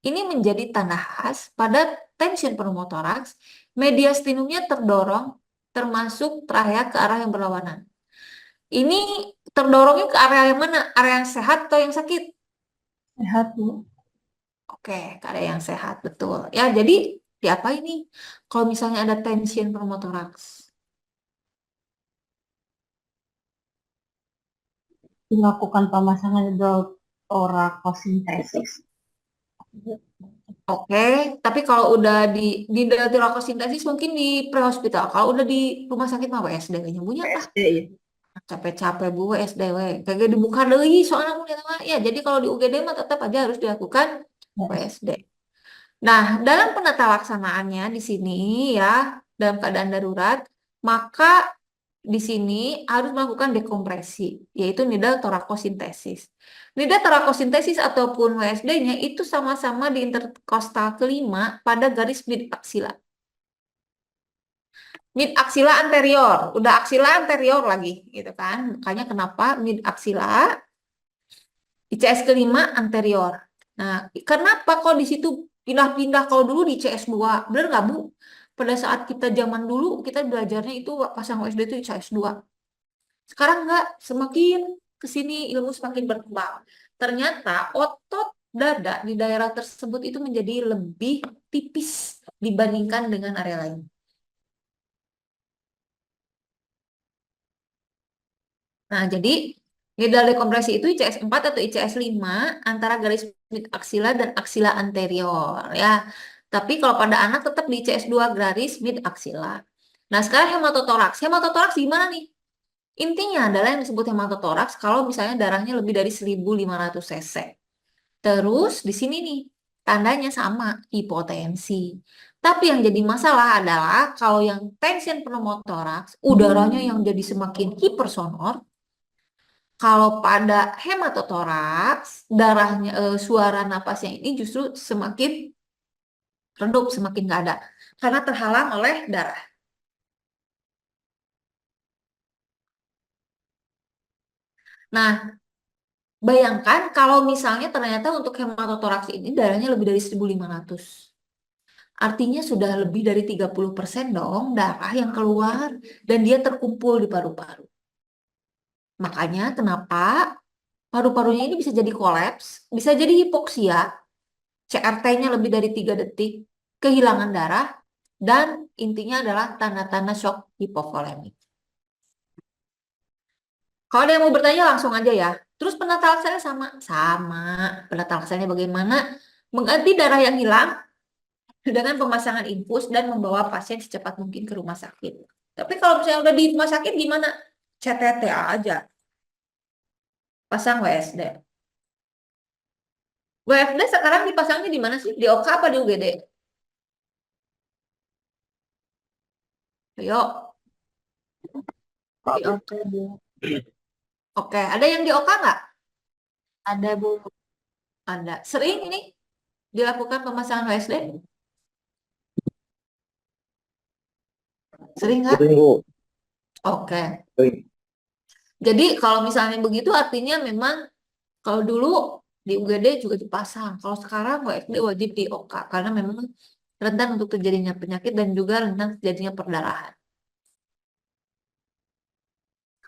Ini menjadi tanda khas pada tension pneumotoraks. Mediastinumnya terdorong termasuk trachea ke arah yang berlawanan. Ini terdorongnya ke area yang mana? Area yang sehat atau yang sakit? Sehat, Bu. Oke, ke area yang sehat, betul. Ya, jadi apa ini? Kalau misalnya ada tension pneumotoraks. Dilakukan pemasangan hidrotorakosintesis. Oke, tapi kalau udah di tirokosintesis mungkin di prehospital. Kalau udah di rumah sakit mah WSD-nya bunyi apa? PSD ya. Capek-capek Bu WSDW. Kagak dibuka deui soalnya mun eta mah. Ya, jadi kalau di UGD mah tetap aja harus dilakukan WSD. Nah, dalam penata laksanaannya di sini ya, dalam keadaan darurat, maka di sini harus melakukan dekompresi, yaitu nidal torakosintesis. Nidal torakosintesis ataupun WSD-nya itu sama-sama di interkostal kelima pada garis mid aksila. Mid aksila anterior, udah aksila anterior lagi, gitu kan? Makanya kenapa mid aksila ICS kelima anterior. Nah, kenapa kok di situ pindah-pindah kalau dulu di CS2? Bener nggak Bu? Pada saat kita zaman dulu kita belajarnya itu pasang USD itu CS2. Sekarang nggak, semakin ke sini ilmu semakin berkembang. Ternyata otot dada di daerah tersebut itu menjadi lebih tipis dibandingkan dengan area lain. Nah, jadi nidal dekompresi itu ICS 4 atau ICS 5 antara garis mid aksila dan aksila anterior ya. Tapi kalau pada anak tetap di ICS 2 garis mid aksila. Nah, sekarang hematotoraks. Hematotoraks gimana nih? Intinya adalah yang disebut hematotoraks kalau misalnya darahnya lebih dari 1.500 cc. Terus di sini nih tandanya sama, hipotensi. Tapi yang jadi masalah adalah kalau yang tension pneumotoraks, udaranya yang jadi semakin hipersonor. Kalau pada hematotoraks, darahnya suara napasnya ini justru semakin redup, semakin nggak ada karena terhalang oleh darah. Nah, bayangkan kalau misalnya ternyata untuk hematotoraks ini darahnya lebih dari 1.500. Artinya sudah lebih dari 30% dong darah yang keluar dan dia terkumpul di paru-paru. Makanya kenapa paru-parunya ini bisa jadi kolaps, bisa jadi hipoksia, CRT-nya lebih dari 3 detik, kehilangan darah, dan intinya adalah tanda-tanda shock hipovolemik. Kalau ada yang mau bertanya langsung aja ya. Terus penata laksananya sama? Sama. Penata laksananya bagaimana? Mengganti darah yang hilang dengan pemasangan infus dan membawa pasien secepat mungkin ke rumah sakit. Tapi kalau misalnya udah di rumah sakit gimana? CTT aja. Pasang WSD. WFD sekarang dipasangnya di mana sih? Di OK apa di UGD? Ayo. Di OK. Oke, ada yang di OK nggak? Ada, Bu. Ada. Sering ini dilakukan pemasangan WSD? Sering nggak? Sering, Bu. Oke. Sering. Jadi kalau misalnya begitu artinya memang kalau dulu di UGD juga dipasang. Kalau sekarang WFD wajib di OK karena memang rentan untuk terjadinya penyakit dan juga rentan terjadinya perdarahan.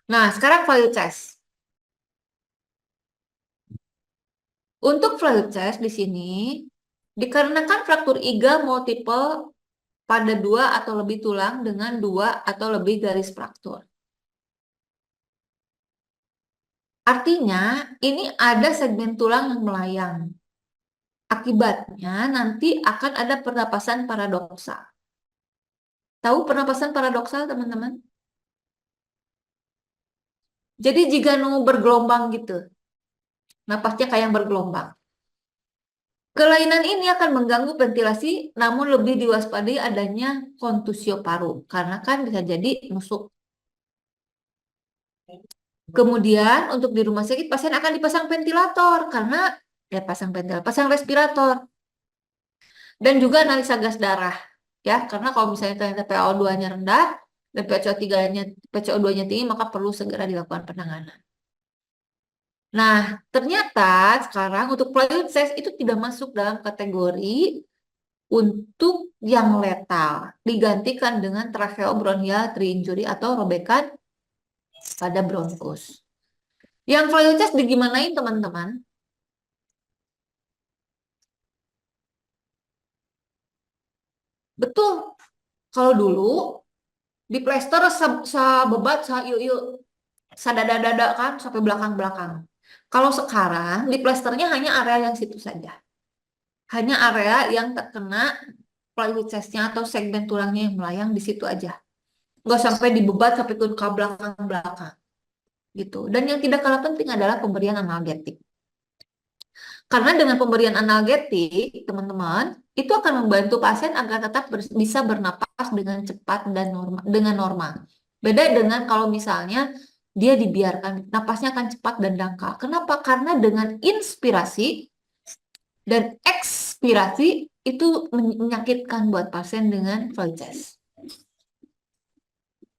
Nah, sekarang value test. Untuk value test di sini dikarenakan fraktur iga multiple pada 2 atau lebih tulang dengan 2 atau lebih garis fraktur. Artinya, ini ada segmen tulang yang melayang. Akibatnya, nanti akan ada pernapasan paradoksal. Tahu pernapasan paradoksal, teman-teman? Jadi, jika bergelombang gitu, napasnya kayak yang bergelombang. Kelainan ini akan mengganggu ventilasi, namun lebih diwaspadai adanya kontusio paru, karena kan bisa jadi nusuk. Kemudian untuk di rumah sakit pasien akan dipasang ventilator karena pasang respirator dan juga analisa gas darah ya karena kalau misalnya ternyata PaO2-nya rendah dan PCO2-nya tinggi maka perlu segera dilakukan penanganan. Nah, ternyata sekarang untuk platelet test itu tidak masuk dalam kategori untuk yang letal, digantikan dengan tracheobronchial injury atau robekan pada bronkus. Yang value test digimanain teman-teman? Betul. Kalau dulu di plester sabebat sadada-dada kan sampai belakang-belakang. Kalau sekarang di plesternya hanya area yang situ saja. Hanya area yang terkena value testnya atau segmen tulangnya yang melayang di situ aja. Nggak sampai dibebat sampai ke belakang-belakang. Gitu. Dan yang tidak kalah penting adalah pemberian analgetik. Karena dengan pemberian analgetik, teman-teman, itu akan membantu pasien agar tetap bisa bernapas dengan cepat dan dengan normal. Beda dengan kalau misalnya dia dibiarkan, napasnya akan cepat dan dangkal. Kenapa? Karena dengan inspirasi dan ekspirasi itu menyakitkan buat pasien dengan value test.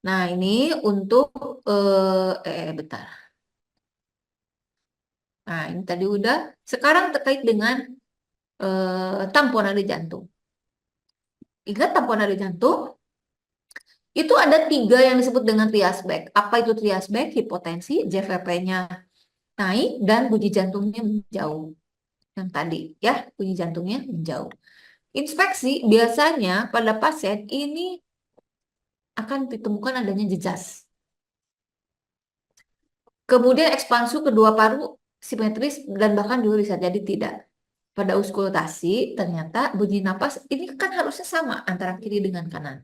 Nah, ini untuk bentar. Nah, ini tadi udah. Sekarang terkait dengan tamponade jantung. Ingat tamponade jantung? Itu ada 3 yang disebut dengan triasbek. Apa itu triasbek? Hipotensi, JVP-nya naik, dan bunyi jantungnya menjauh. Yang tadi, ya, bunyi jantungnya menjauh. Inspeksi biasanya pada pasien ini akan ditemukan adanya jejas. Kemudian ekspansi kedua paru simetris dan bahkan juga bisa jadi tidak. Pada auskultasi ternyata bunyi napas ini kan harusnya sama antara kiri dengan kanan.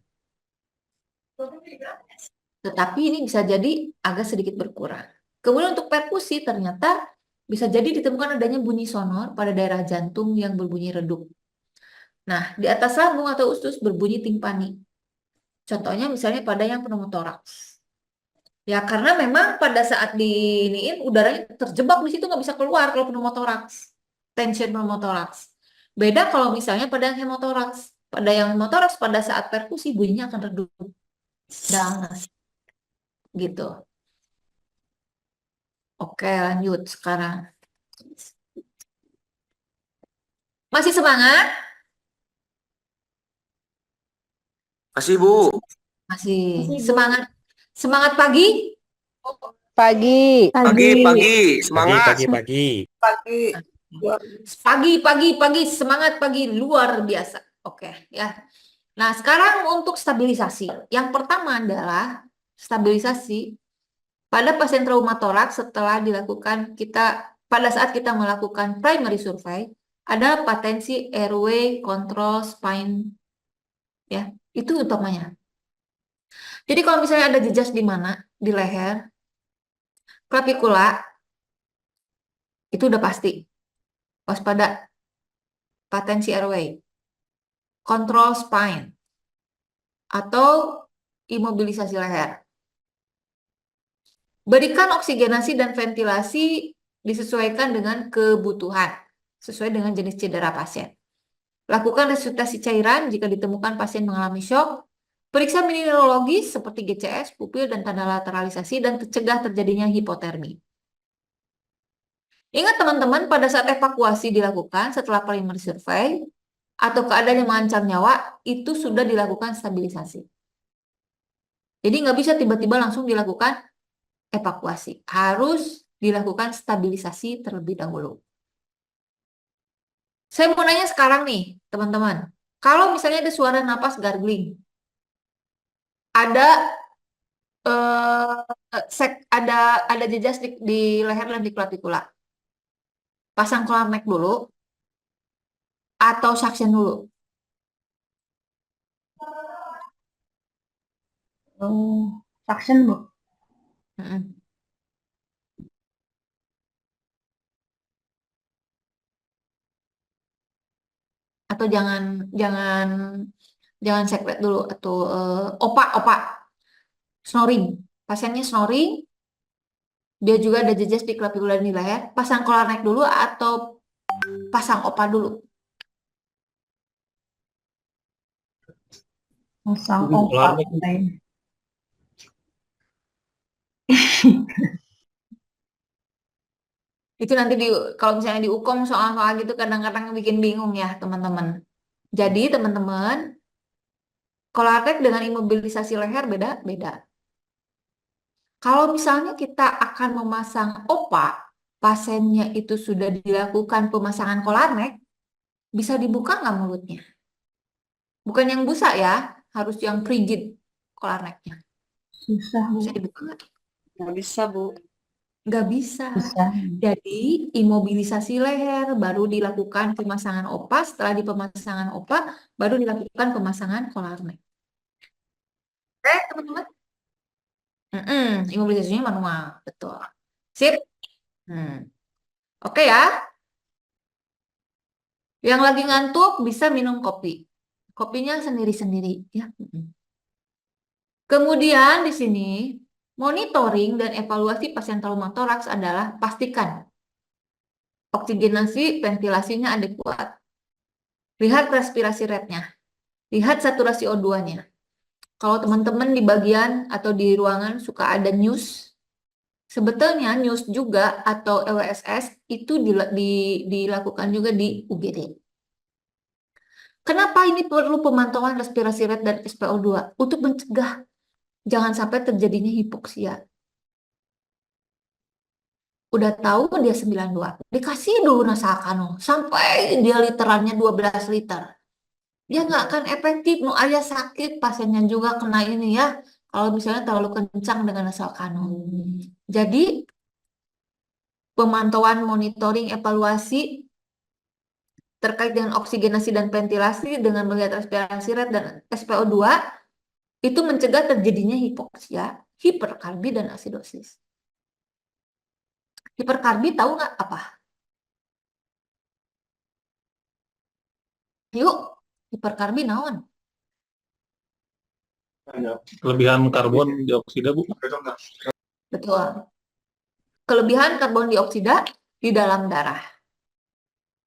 Tetapi ini bisa jadi agak sedikit berkurang. Kemudian untuk perkusi ternyata bisa jadi ditemukan adanya bunyi sonor pada daerah jantung yang berbunyi redup. Nah, di atas lambung atau usus berbunyi timpani. Contohnya misalnya pada yang pneumotoraks. Ya, karena memang pada saat diiniin udaranya terjebak di situ nggak bisa keluar kalau pneumotoraks. Tension pneumotoraks. Beda kalau misalnya pada yang hemotoraks. Pada yang hemotoraks pada saat perkusi bunyinya akan redup. Danas. Gitu. Oke, lanjut sekarang. Masih semangat? Masih, Bu. Masih. Semangat. Semangat pagi? Pagi. Pagi. Semangat. Pagi, semangat pagi luar biasa. Oke, ya. Nah, sekarang untuk stabilisasi. Yang pertama adalah stabilisasi pada pasien traumatoraks setelah dilakukan pada saat kita melakukan primary survey, ada patensi airway control spine. Ya, itu utamanya. Jadi kalau misalnya ada jejas di mana? Di leher, clavicula, itu udah pasti. Waspada patensi airway, control spine, atau imobilisasi leher. Berikan oksigenasi dan ventilasi disesuaikan dengan kebutuhan, sesuai dengan jenis cedera pasien. Lakukan resusitasi cairan jika ditemukan pasien mengalami shock. Periksa mineralogis seperti GCS, pupil, dan tanda lateralisasi dan cegah terjadinya hipotermi. Ingat teman-teman, pada saat evakuasi dilakukan setelah primer survey atau keadaan yang mengancam nyawa, itu sudah dilakukan stabilisasi. Jadi nggak bisa tiba-tiba langsung dilakukan evakuasi. Harus dilakukan stabilisasi terlebih dahulu. Saya mau nanya sekarang nih, teman-teman. Kalau misalnya ada suara napas gargling, ada ada jejas di leher dan di klavikula. Pasang Colarnex dulu atau suction dulu? Suction, Bu. Mm-mm. Atau jangan secret dulu atau opa snoring. Pasiennya snoring, dia juga ada jejas di klavikula dan di leher. Pasang Colarnex dulu atau pasang opa dulu? Pasang opa. Colarnex. Itu nanti kalau misalnya di UKOM soal-soal gitu kadang-kadang bikin bingung ya teman-teman. Jadi teman-teman, Colarnex dengan imobilisasi leher beda-beda. Kalau misalnya kita akan memasang OPA, pasiennya itu sudah dilakukan pemasangan Colarnex, bisa dibuka nggak mulutnya? Bukan yang busa ya, harus yang rigid Colarnex-nya. Susah, Bu. Bisa dibuka nggak? Nggak bisa, Bu. Nggak bisa. Susah. Jadi imobilisasi leher baru dilakukan pemasangan OPA, setelah di pemasangan OPA baru dilakukan pemasangan Colarnex. Oke, teman-teman? Imobilisasinya manual, betul. Sip. Oke ya. Yang lagi ngantuk bisa minum kopi. Kopinya sendiri-sendiri ya. Kemudian di sini monitoring dan evaluasi pasien traumatoraks adalah pastikan oksigenasi ventilasinya adekuat. Lihat respirasi rate-nya. Lihat saturasi O2-nya. Kalau teman-teman di bagian atau di ruangan suka ada news, sebetulnya news juga atau LWSS itu dilakukan juga di UGD. Kenapa ini perlu pemantauan respirasi rate dan SpO2? Untuk mencegah jangan sampai terjadinya hipoksia. Udah tahu dia 92, dikasih dulu Nasal-Cano sampai dia literannya 12 liter. Dia nggak akan efektif, mau ayah sakit, pasiennya juga kena ini ya, kalau misalnya terlalu kencang dengan Nasal-Cano. Jadi, pemantauan, monitoring, evaluasi terkait dengan oksigenasi dan ventilasi dengan melihat respirasi rate dan SpO2 itu mencegah terjadinya hipoksia, hiperkarbi, dan asidosis. Hiperkarbi tahu nggak apa? Yuk, hiperkarbi naon? Kelebihan karbon dioksida, Bu. Betul. Kelebihan karbon dioksida di dalam darah.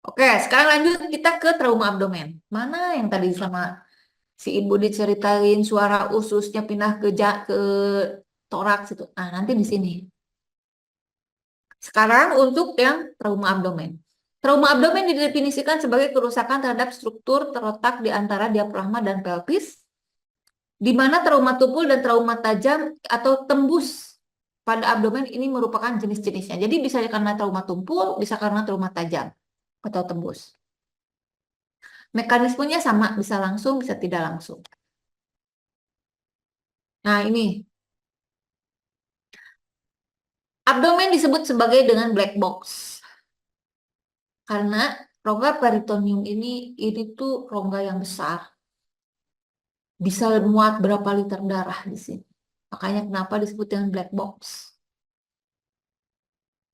Oke, sekarang lanjut kita ke trauma abdomen. Mana yang tadi sama si ibu diceritain suara ususnya pindah ke toraks itu. Nah, nanti di sini. Sekarang untuk yang trauma abdomen. Trauma abdomen didefinisikan sebagai kerusakan terhadap struktur terletak di antara diafragma dan pelvis, di mana trauma tumpul dan trauma tajam atau tembus pada abdomen ini merupakan jenis-jenisnya. Jadi bisa karena trauma tumpul, bisa karena trauma tajam atau tembus. Mekanismenya sama, bisa langsung, bisa tidak langsung. Nah, ini. Abdomen disebut sebagai dengan black box. Karena rongga peritoneum ini tuh rongga yang besar. Bisa muat berapa liter darah di sini. Makanya kenapa disebut dengan black box.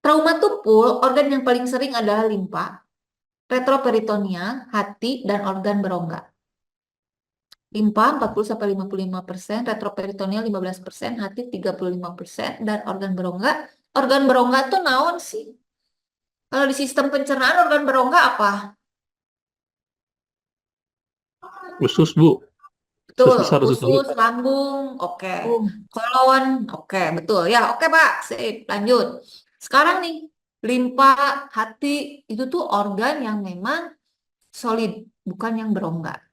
Trauma tumpul, organ yang paling sering adalah limpa, retroperitoneal, hati, dan organ berongga. Limpa 40-55%, retroperitoneal 15%, hati 35%, dan organ berongga tuh naon sih? Kalau di sistem pencernaan organ berongga apa? Usus, Bu. Usus Betul. besar, usus halus. Usus, lambung, oke. Oh, Kolon, oke, betul. Ya, oke, Pak. Sip, lanjut. Sekarang nih, limpa, hati, itu tuh organ yang memang solid, bukan yang berongga.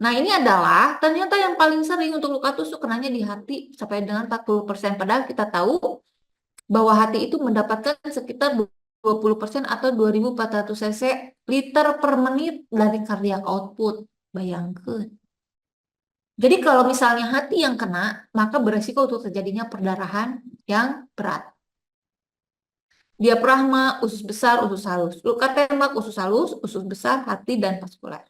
Nah, ini adalah ternyata yang paling sering untuk luka tusuk kenanya di hati sampai dengan 40%. Padahal kita tahu bahwa hati itu mendapatkan sekitar 20% atau 2.400 cc liter per menit dari cardiac output. Bayangkan. Jadi kalau misalnya hati yang kena, maka beresiko untuk terjadinya perdarahan yang berat. Diafragma, usus besar, usus halus. Luka tembak, usus halus, usus besar, hati, dan vaskuler.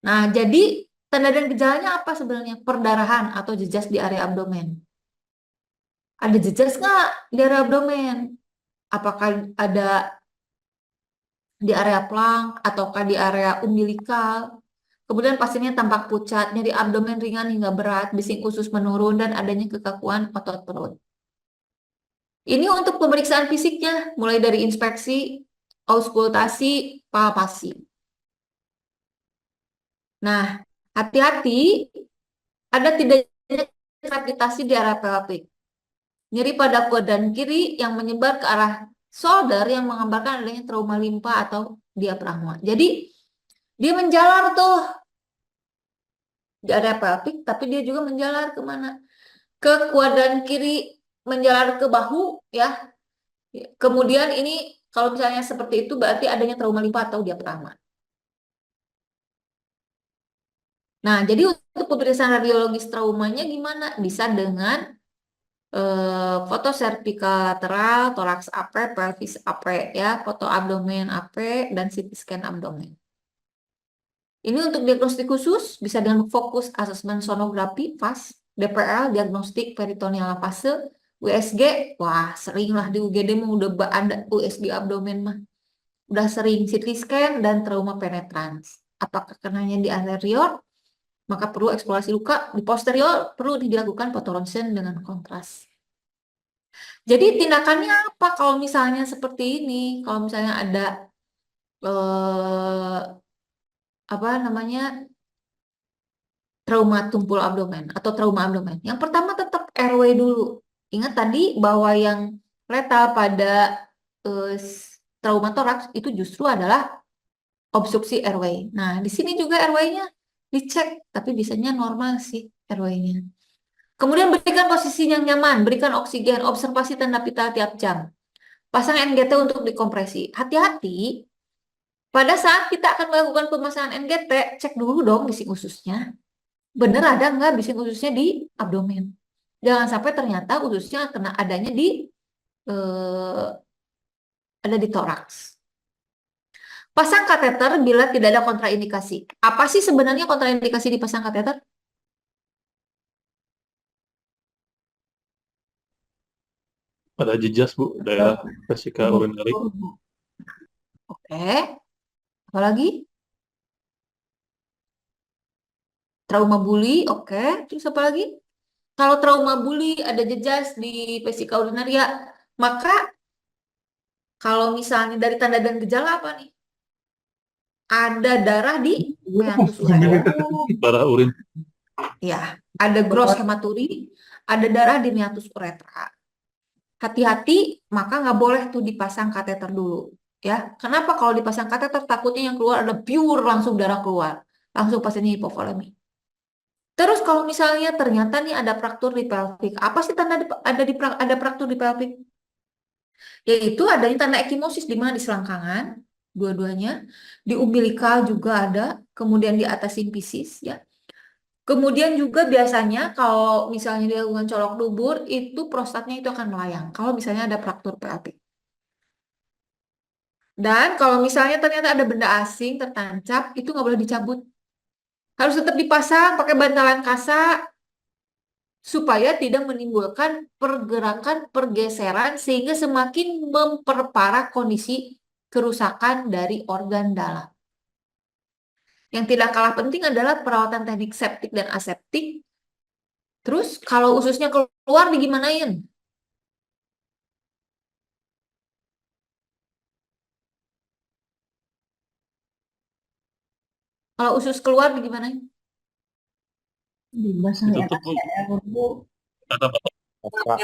Nah, jadi tanda dan gejalanya apa sebenarnya? Perdarahan atau jejas di area abdomen. Ada jejas nggak di area abdomen? Apakah ada di area plank ataukah di area umbilikal? Kemudian pasiennya tampak pucat, nyeri abdomen ringan hingga berat, bising usus menurun, dan adanya kekakuan otot perut. Ini untuk pemeriksaan fisiknya, mulai dari inspeksi, auskultasi, palpasi. Nah, hati-hati ada tidaknya gravitasi di area pelvik. Nyeri pada kuadran kiri yang menyebar ke arah shoulder yang menggambarkan adanya trauma limpa atau diafragma. Jadi, dia menjalar tuh di area pelvik, tapi dia juga menjalar kemana? Ke kuadran kiri, menjalar ke bahu, ya. Kemudian ini kalau misalnya seperti itu berarti adanya trauma limpa atau diafragma. Nah, jadi untuk pemeriksaan radiologis traumanya gimana? Bisa dengan foto cervical lateral, toraks AP, pelvis AP, ya, foto abdomen AP, dan CT scan abdomen. Ini untuk diagnostik khusus bisa dengan fokus asesmen sonografi, FAS, DPL, diagnostik peritoneal fase, USG, wah sering lah di UGD mah udah ada USG abdomen mah. Udah sering CT scan dan trauma penetrans. Apakah kenanya di anterior? Maka perlu eksplorasi luka. Di posterior perlu dilakukan foto ronsen dengan kontras. Jadi tindakannya apa kalau misalnya seperti ini? Kalau misalnya ada apa namanya trauma tumpul abdomen atau trauma abdomen. Yang pertama tetap airway dulu. Ingat tadi bahwa yang letal pada trauma toraks itu justru adalah obstruksi airway. Nah, di sini juga airway-nya dicek, tapi biasanya normal sih airway-nya. Kemudian berikan posisi yang nyaman, berikan oksigen, observasi tanda vital tiap jam. Pasang NGT untuk dikompresi. Hati-hati, pada saat kita akan melakukan pemasangan NGT, cek dulu dong bising ususnya. Bener ada nggak bising ususnya di abdomen. Jangan sampai ternyata ususnya kena adanya ada di toraks. Pasang kateter bila tidak ada kontraindikasi. Apa sih sebenarnya kontraindikasi dipasang kateter? Ada jejas, Bu, daerah vesika urinary. Oke. Apalagi? Trauma buli, oke. Terus apa lagi? Kalau trauma buli ada jejas di vesika urinaria, maka kalau misalnya dari tanda dan gejala apa nih? Ada darah di meatus uretra. Darah urin. Ya, ada gross hematuri, ada darah di meatus uretra. Hati-hati, maka nggak boleh tuh dipasang kateter dulu. Ya, kenapa kalau dipasang kateter takutnya yang keluar ada pure langsung darah keluar, langsung pasiennya hipovolemi. Terus kalau misalnya ternyata nih ada fraktur di pelvik, apa sih tanda ada fraktur di pelvik? Yaitu adanya tanda ekimosis di mana di selangkangan, dua-duanya, di umbilikal juga ada, kemudian di atas simfisis, ya. Kemudian juga biasanya kalau misalnya dilakukan colok dubur, itu prostatnya itu akan melayang. Kalau misalnya ada fraktur pelvik. Dan kalau misalnya ternyata ada benda asing tertancap, itu nggak boleh dicabut. Harus tetap dipasang pakai bantalan kasa supaya tidak menimbulkan pergerakan pergeseran sehingga semakin memperparah kondisi kerusakan dari organ dalam. Yang tidak kalah penting adalah perawatan teknik septik dan aseptik. Terus kalau ususnya keluar digimanain? Kalau usus keluar gimana? Dibasahi Ditutup, Bu. atasnya air, Bu. Kata Bapak.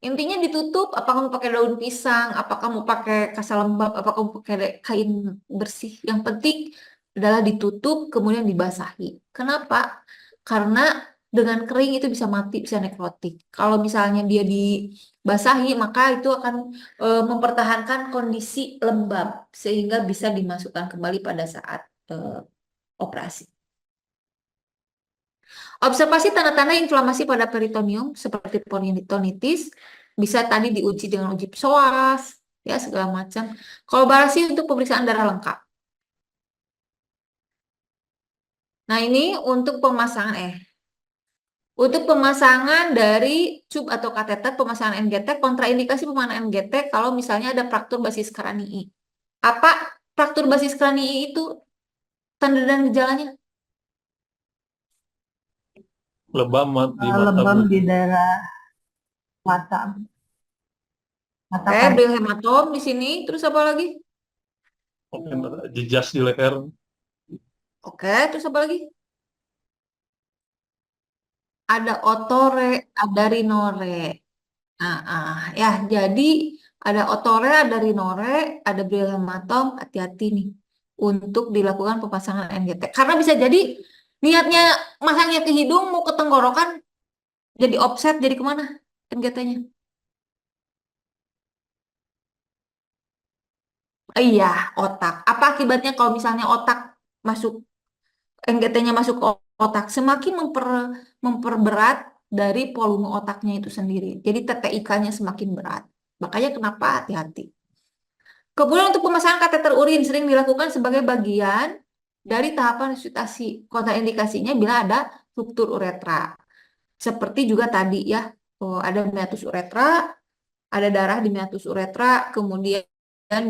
Intinya ditutup, apa kamu pakai daun pisang, apa kamu pakai kasa lembab, apa kamu pakai kain bersih. Yang penting adalah ditutup, kemudian dibasahi. Kenapa? Karena dengan kering itu bisa mati, bisa nekrotik. Kalau misalnya dia dibasahi, maka itu akan mempertahankan kondisi lembab, sehingga bisa dimasukkan kembali pada saat operasi. Observasi tanda-tanda inflamasi pada peritoneum seperti peritonitis bisa tadi diuji dengan uji psoas, ya segala macam. Kolaborasi untuk pemeriksaan darah lengkap. Nah ini untuk pemasangan dari tube atau kateter, pemasangan NGT, kontraindikasi pemasangan NGT kalau misalnya ada fraktur basis kranii. Apa fraktur basis kranii itu? Tanda dan gejalanya? Lebam di mata, Lebam Bu. di daerah mata. Mata Oke, kan. bel hematom di sini. Terus apa lagi? Mungkin ada jijas di leher. Oke, terus apa lagi? Ada otore, ada rinore. Ya, jadi ada otore, ada rinore, ada bel hematom. Hati-hati nih untuk dilakukan pemasangan NGT. Karena bisa jadi niatnya masangnya ke hidung, mau ke tenggorokan, jadi offset, jadi kemana NGT-nya? Iya, otak. Apa akibatnya kalau misalnya otak masuk, NGT-nya masuk ke otak, semakin memperberat dari volume otaknya itu sendiri. Jadi TTIK-nya semakin berat. Makanya kenapa hati-hati. Kemudian untuk pemasangan kateter urin sering dilakukan sebagai bagian dari tahapan resusitasi. Kontraindikasinya bila ada struktur uretra. Seperti juga tadi ya, ada meatus uretra, ada darah di meatus uretra, kemudian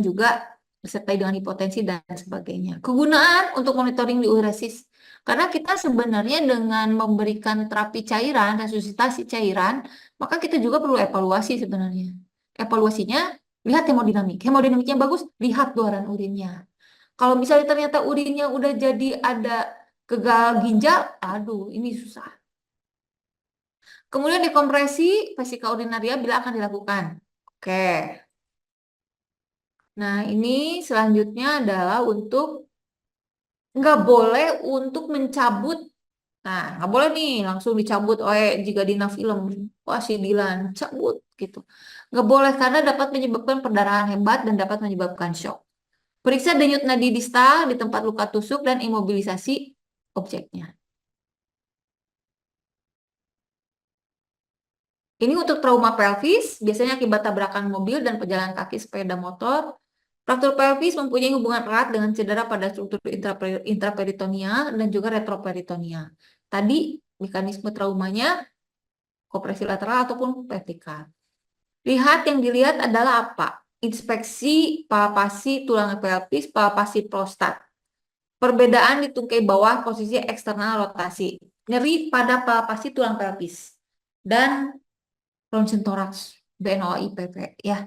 juga disertai dengan hipotensi dan sebagainya. Kegunaan untuk monitoring di uresis. Karena kita sebenarnya dengan memberikan terapi cairan, resusitasi cairan, maka kita juga perlu evaluasi sebenarnya. Evaluasinya, lihat hemodinamik. Hemodinamiknya bagus, lihat luaran urinnya. Kalau misalnya ternyata urinnya udah jadi ada gagal ginjal, aduh ini susah. Kemudian dekompresi vesika urinaria bila akan dilakukan. Oke. Nah, ini selanjutnya adalah untuk nggak boleh untuk mencabut. Nah, nggak boleh nih langsung dicabut jika dina film. Wah, si Dilan cabut gitu. Nggak boleh karena dapat menyebabkan perdarahan hebat dan dapat menyebabkan shock. Periksa denyut nadi distal di tempat luka tusuk dan imobilisasi objeknya. Ini untuk trauma pelvis, biasanya akibat tabrakan mobil dan pejalan kaki sepeda motor. Fraktur pelvis mempunyai hubungan erat dengan cedera pada struktur intraperitonia dan juga retroperitonia. Tadi mekanisme traumanya kompresi lateral ataupun vertikal. Lihat yang dilihat adalah apa? Inspeksi palpasi tulang pelvis, palpasi prostat. Perbedaan di tungkai bawah posisi eksternal rotasi. Nyeri pada palpasi tulang pelvis. Dan ronsen toraks, BNOIPP ya.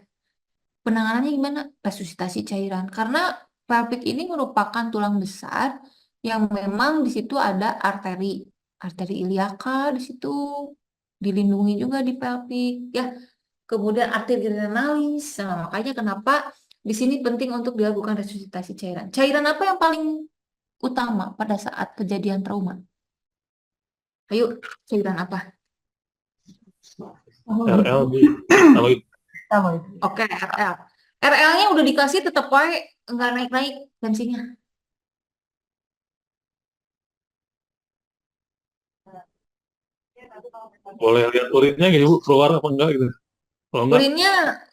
Penanganannya gimana? Resusitasi cairan. Karena pelvik ini merupakan tulang besar yang memang di situ ada arteri. Arteri iliaka di situ dilindungi juga di pelvik ya. Kemudian arteri renalis. Nah, makanya kenapa di sini penting untuk dilakukan resusitasi cairan. Cairan apa yang paling utama pada saat kejadian trauma? Ayo, cairan apa? RL, Bu. Kalau itu Tahu itu. Oke, RL. RL-nya udah dikasih tetap wae nggak naik-naik tensinya. boleh lihat urinnya gitu, Bu, keluar apa enggak gitu. Kalau enggak,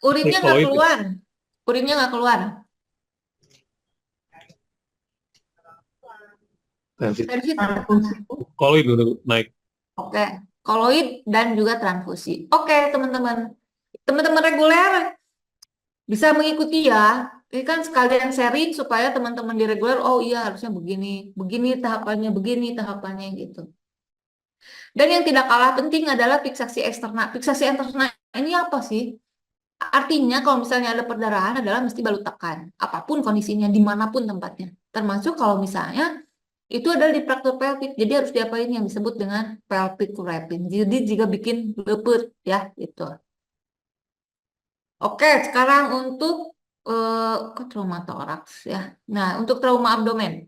Urinnya nggak kalau itu. keluar. Urinnya nggak keluar. tensi Tensi koloid udah naik. Oke, koloid dan juga transfusi. Oke, teman-teman. Teman-teman reguler bisa mengikuti ya. Ini kan sekalian sharing supaya teman-teman di reguler, oh iya harusnya begini, begini tahapannya gitu. Dan yang tidak kalah penting adalah fiksasi eksternal. Fiksasi eksternal ini apa sih? Artinya kalau misalnya ada perdarahan adalah mesti balut tekan. Apapun kondisinya, dimanapun tempatnya. Termasuk kalau misalnya itu adalah di fraktur pelvik. Jadi harus diapain yang disebut dengan pelvic wrapping. Jadi jika bikin lepet ya gitu. Oke, sekarang untuk trauma toraks ya. Nah, untuk trauma abdomen.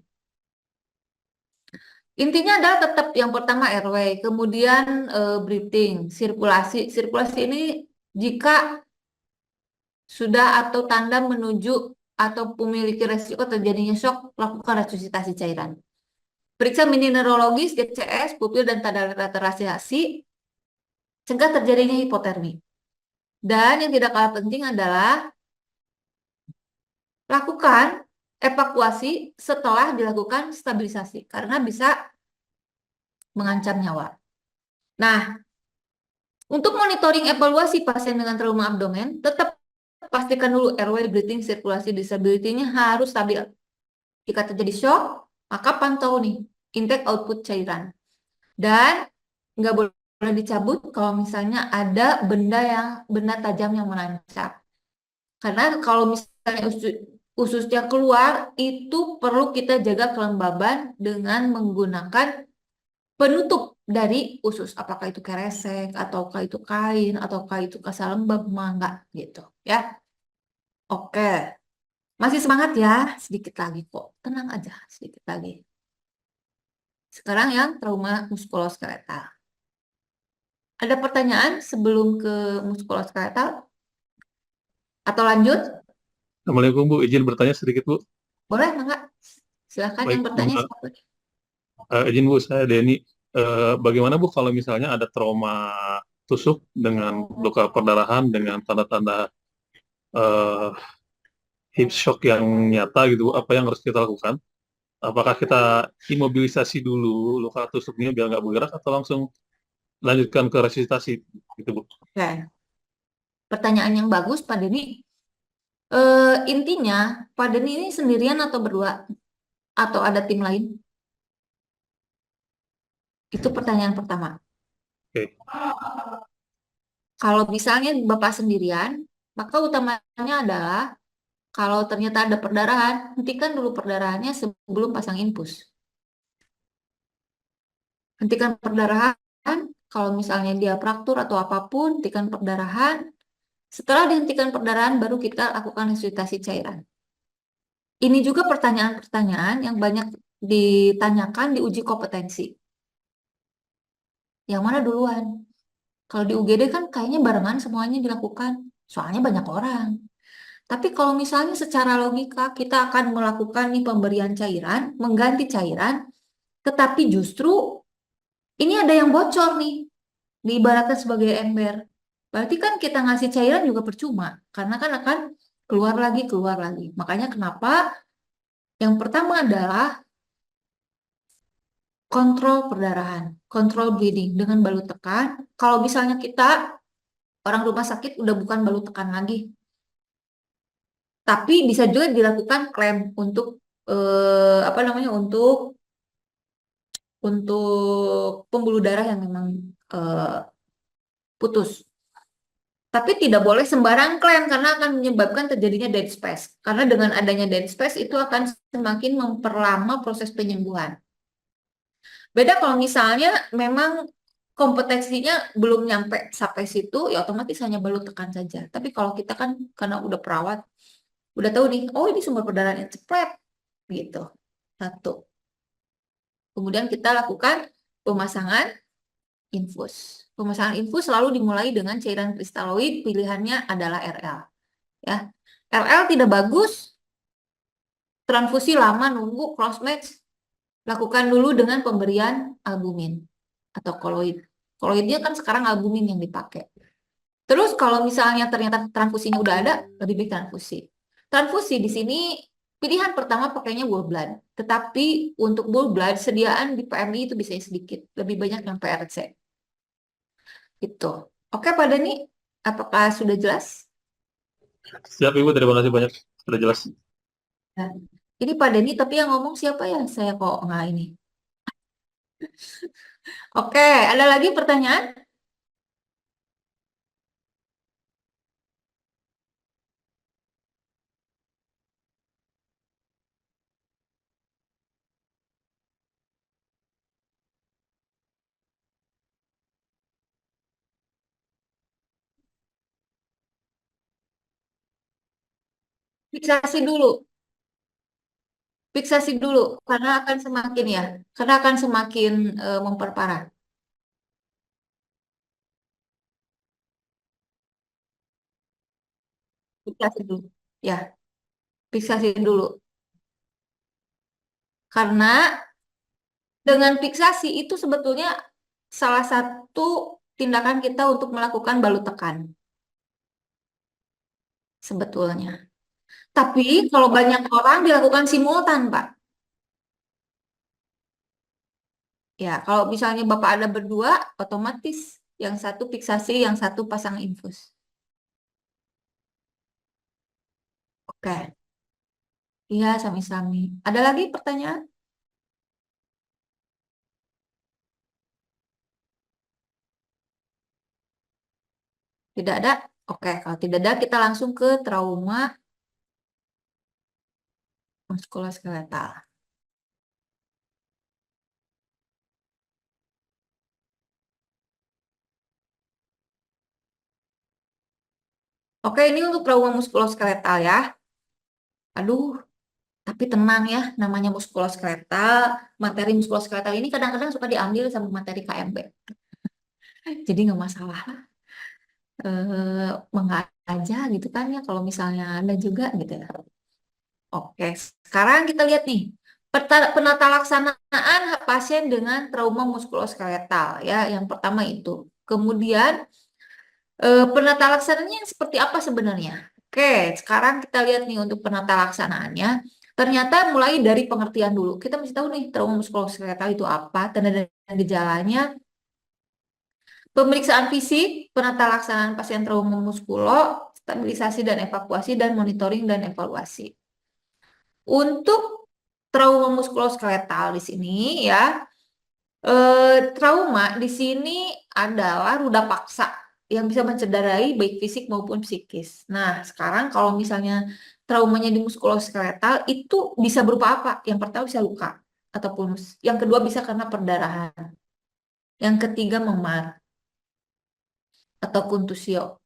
Intinya adalah tetap yang pertama airway, kemudian breathing, sirkulasi. Sirkulasi ini jika sudah atau tanda menuju atau memiliki resiko terjadinya shock, lakukan resusitasi cairan. Periksa mini neurologis, GCS, pupil, dan tanda lateralisasi, cegah terjadinya hipotermi. Dan yang tidak kalah penting adalah lakukan evakuasi setelah dilakukan stabilisasi, karena bisa mengancam nyawa. Nah, untuk monitoring evaluasi pasien dengan trauma abdomen, tetap pastikan dulu airway, breathing, sirkulasi, disability-nya harus stabil. Jika terjadi shock, maka pantau nih intake output cairan. Dan nggak boleh dicabut kalau misalnya ada benda tajam yang menancap. Karena kalau misalnya ususnya keluar, itu perlu kita jaga kelembaban dengan menggunakan penutup dari usus. Apakah itu keresek, ataukah itu kain, ataukah itu kasa lembab, enggak gitu ya. Oke. Masih semangat ya? Sedikit lagi kok. Tenang aja, sedikit lagi. Sekarang yang trauma muskuloskeletal. Ada pertanyaan sebelum ke muskuloskeletal? Atau lanjut? Assalamualaikum Bu, izin bertanya sedikit Bu. Boleh, enggak? Silakan Baik, yang bertanya Bu. siapa? Izin Bu, saya Denny. Bagaimana Bu kalau misalnya ada trauma tusuk dengan luka perdarahan dengan tanda-tanda eh, hip shock yang nyata gitu Bu, apa yang harus kita lakukan? Apakah kita imobilisasi dulu luka tusuknya biar nggak bergerak atau langsung lanjutkan ke resusitasi gitu Bu? Oke. Pertanyaan yang bagus, Pak Denny. Intinya, Pak Denny ini sendirian atau berdua? Atau ada tim lain? Itu pertanyaan pertama. Oke. Kalau misalnya Bapak sendirian, maka utamanya adalah kalau ternyata ada perdarahan, hentikan dulu perdarahannya sebelum pasang infus. Hentikan perdarahan, kalau misalnya dia fraktur atau apapun, hentikan perdarahan. Setelah dihentikan perdarahan, baru kita lakukan resusitasi cairan. Ini juga pertanyaan-pertanyaan yang banyak ditanyakan di uji kompetensi. Yang mana duluan? Kalau di UGD kan kayaknya barengan semuanya dilakukan, soalnya banyak orang. Tapi kalau misalnya secara logika kita akan melakukan nih pemberian cairan, mengganti cairan, tetapi justru ini ada yang bocor nih, diibaratkan sebagai ember. Berarti kan kita ngasih cairan juga percuma, karena kan akan keluar lagi, keluar lagi. Makanya kenapa yang pertama adalah kontrol perdarahan, kontrol bleeding dengan balut tekan. Kalau misalnya kita orang rumah sakit udah bukan balut tekan lagi, tapi bisa juga dilakukan klem untuk apa namanya untuk pembuluh darah yang memang putus. Tapi tidak boleh sembarang klem karena akan menyebabkan terjadinya dead space. Karena dengan adanya dead space itu akan semakin memperlama proses penyembuhan. Beda kalau misalnya memang kompetensinya belum nyampe sampai situ, ya otomatis hanya balut tekan saja. Tapi kalau kita kan karena udah perawat, udah tahu nih, oh ini sumber perdarahan yang cepat, gitu. Satu. Kemudian kita lakukan pemasangan infus. Pemasangan infus selalu dimulai dengan cairan kristaloid, pilihannya adalah RL. Ya, RL tidak bagus, transfusi lama nunggu cross match, lakukan dulu dengan pemberian albumin atau koloid. Koloidnya kan sekarang albumin yang dipakai. Terus kalau misalnya ternyata transfusinya udah ada, lebih baik transfusi. Transfusi di sini pilihan pertama pakainya whole blood. Tetapi untuk whole blood sediaan di PMI itu bisa sedikit, lebih banyak yang PRC. Gitu. Oke, Pak Dani, apakah sudah jelas? Siap Ibu, terima kasih banyak. Sudah jelas. Nah, ini Pak Dani, tapi yang ngomong siapa ya? Saya kok nggak ini. Oke, ada lagi pertanyaan? Fiksasi dulu. Fiksasi dulu. Karena akan semakin ya. Karena akan semakin memperparah. Fiksasi dulu. Ya, fiksasi dulu. Karena dengan fiksasi itu sebetulnya salah satu tindakan kita untuk melakukan balut tekan. Sebetulnya. Tapi kalau banyak orang dilakukan simultan, Pak. Ya, kalau misalnya Bapak ada berdua, otomatis yang satu fiksasi, yang satu pasang infus. Oke. Iya, sami-sami. Ada lagi pertanyaan? Tidak ada? Oke, kalau tidak ada, kita langsung ke trauma muskuloskeletal. Oke, ini untuk trauma muskuloskeletal ya. Aduh, tapi tenang ya, namanya muskuloskeletal, materi muskuloskeletal ini kadang-kadang suka diambil sama materi KMB. Jadi nggak masalah lah. Mengaja gitu kan ya, kalau misalnya ada juga gitu ya. Oke, sekarang kita lihat nih. Penata laksanaan pasien dengan trauma muskuloskeletal ya, yang pertama itu. Kemudian penata laksanaannya seperti apa sebenarnya? Oke, sekarang kita lihat nih untuk penata laksanaannya. Ternyata mulai dari pengertian dulu. Kita mesti tahu nih trauma muskuloskeletal itu apa, tanda dan gejalanya. Pemeriksaan fisik, penata laksanaan pasien trauma muskulo, stabilisasi dan evakuasi, dan monitoring dan evaluasi. Untuk trauma muskuloskeletal di sini ya, trauma di sini adalah ruda paksa yang bisa mencederai baik fisik maupun psikis. Nah, sekarang kalau misalnya traumanya di muskuloskeletal itu bisa berupa apa? Yang pertama bisa luka ataupun yang kedua bisa karena perdarahan. Yang ketiga memar atau kontusio.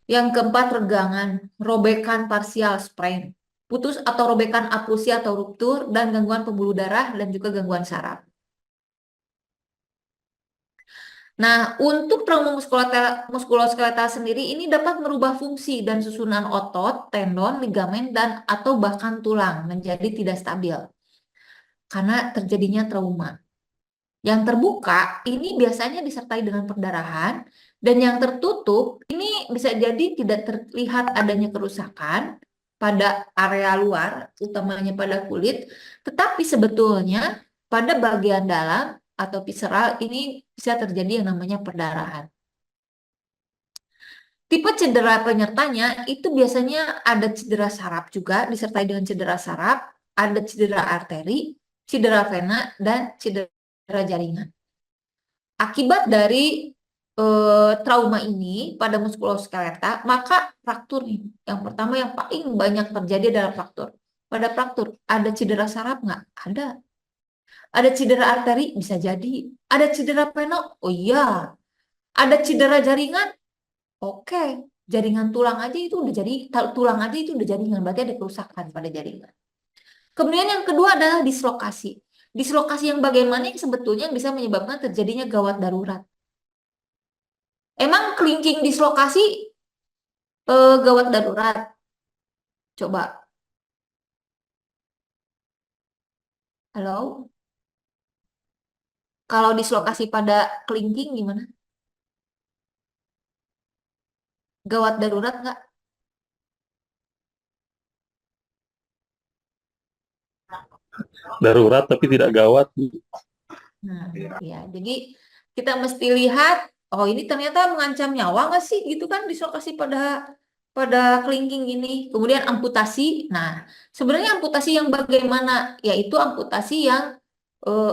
Yang keempat regangan, robekan parsial sprain, putus atau robekan aplusi atau ruptur, dan gangguan pembuluh darah dan juga gangguan saraf. Nah, untuk trauma muskuloskeletal sendiri ini dapat merubah fungsi dan susunan otot, tendon, ligamen, dan atau bahkan tulang menjadi tidak stabil karena terjadinya trauma. Yang terbuka ini biasanya disertai dengan perdarahan, dan yang tertutup ini bisa jadi tidak terlihat adanya kerusakan pada area luar, utamanya pada kulit, tetapi sebetulnya pada bagian dalam atau visceral ini bisa terjadi yang namanya perdarahan. Tipe cedera penyertanya itu biasanya ada cedera saraf juga, disertai dengan cedera saraf, ada cedera arteri, cedera vena, dan cedera jaringan. Akibat dari trauma ini pada muskuloskeletal, maka fraktur nih. Yang pertama yang paling banyak terjadi adalah fraktur. Pada fraktur, ada cedera saraf nggak? Ada. Ada cedera arteri? Bisa jadi. Ada cedera peno? Oh iya. Ada cedera jaringan? Oke. Jaringan tulang aja itu udah jadi, tulang aja itu udah jaringan. Berarti ada kerusakan pada jaringan. Kemudian yang kedua adalah dislokasi. Dislokasi yang bagaimana yang sebetulnya bisa menyebabkan terjadinya gawat darurat. Emang kelingking dislokasi gawat darurat? Coba. Halo? Kalau dislokasi pada kelingking gimana? Gawat darurat nggak? Darurat tapi tidak gawat. Nah, ya. Jadi kita mesti lihat, oh ini ternyata mengancam nyawa nggak sih? Gitu kan dislokasi pada kelingking ini. Kemudian amputasi. Nah, sebenarnya amputasi yang bagaimana? Yaitu amputasi yang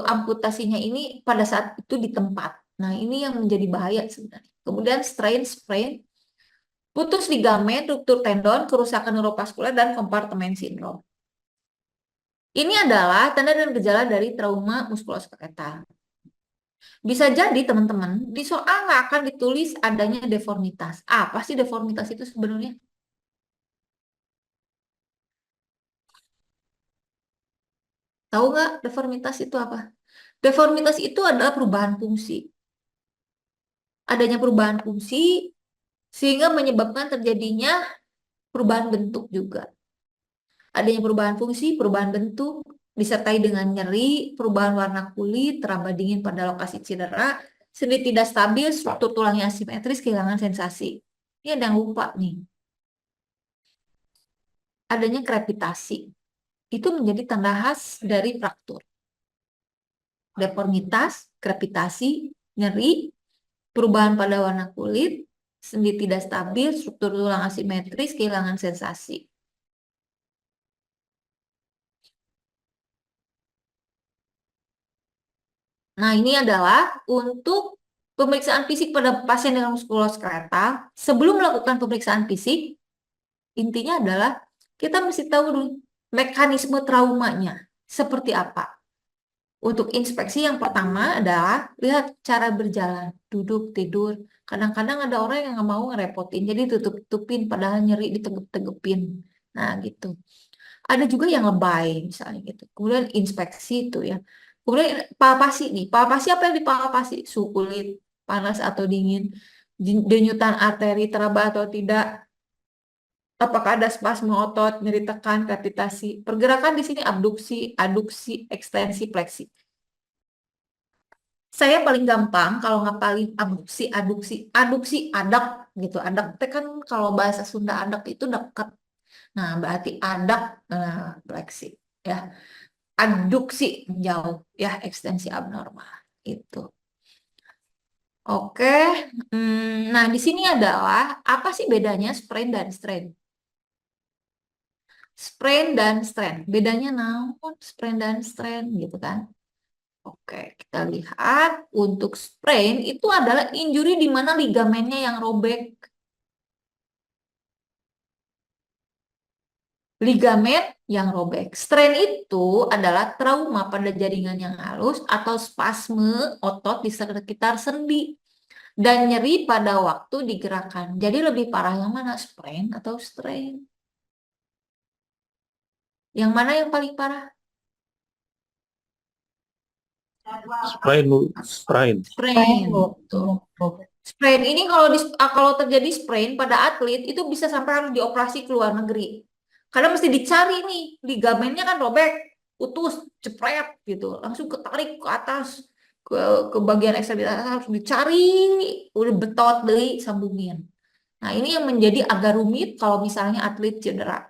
amputasinya ini pada saat itu di tempat. Nah, ini yang menjadi bahaya sebenarnya. Kemudian strain, sprain, putus ligamen, ruptur tendon, kerusakan neurovaskular, dan kompartemen sindrom. Ini adalah tanda dan gejala dari trauma muskuloskeletal. Bisa jadi teman-teman, di soal nggak akan ditulis adanya deformitas. Apa sih deformitas itu sebenarnya? Tahu nggak deformitas itu apa? Deformitas itu adalah perubahan fungsi. Adanya perubahan fungsi sehingga menyebabkan terjadinya perubahan bentuk juga. Adanya perubahan fungsi, perubahan bentuk, disertai dengan nyeri, perubahan warna kulit, teraba dingin pada lokasi cedera, sendi tidak stabil, struktur tulangnya asimetris, kehilangan sensasi. Ini ada yang lupa nih. Adanya krepitasi. Itu menjadi tanda khas dari fraktur. Deformitas, krepitasi, nyeri, perubahan pada warna kulit, sendi tidak stabil, struktur tulang asimetris, kehilangan sensasi. Nah, ini adalah untuk pemeriksaan fisik pada pasien dengan muskuloskeletal. Sebelum melakukan pemeriksaan fisik, intinya adalah kita mesti tahu dulu mekanisme traumanya seperti apa. Untuk inspeksi yang pertama adalah lihat cara berjalan, duduk, tidur. Kadang-kadang ada orang yang nggak mau ngerepotin, jadi tutup-tutupin, padahal nyeri ditegep-tegepin. Nah, gitu. Ada juga yang lebay, misalnya gitu. Kemudian inspeksi itu ya. Kemudian palpasi nih. Palpasi apa yang dipalpasi? Suhu kulit, panas atau dingin, denyutan arteri teraba atau tidak. Apakah ada spasme otot, nyeri tekan, krepitasi. Pergerakan di sini abduksi, aduksi, ekstensi, fleksi. Saya paling gampang kalau ngapalin abduksi, aduksi, aduksi, adak gitu. Adak itu kan kalau bahasa Sunda adak itu dekat. Nah, berarti adak, fleksi ya. Adduksi jauh ya, ekstensi abnormal itu. Oke, nah di sini adalah apa sih bedanya sprain dan strain? Sprain dan strain, bedanya naon sprain dan strain gitu kan? Oke, kita lihat untuk sprain itu adalah injury di mana ligamennya yang robek. Ligamen yang robek. Strain itu adalah trauma pada jaringan yang halus atau spasme otot di sekitar sendi dan nyeri pada waktu digerakkan. Jadi lebih parah yang mana, sprain atau strain? Yang mana yang paling parah? Sprain, Bu. Sprain. Sprain. Tuh. Sprain ini kalau terjadi sprain pada atlet itu bisa sampai harus dioperasi ke luar negeri. Karena mesti dicari nih, ligamennya kan robek, putus, cepret gitu, langsung ketarik ke atas, ke bagian ekstremitas harus dicari, udah betot deh sambungin. Nah, ini yang menjadi agak rumit kalau misalnya atlet cedera.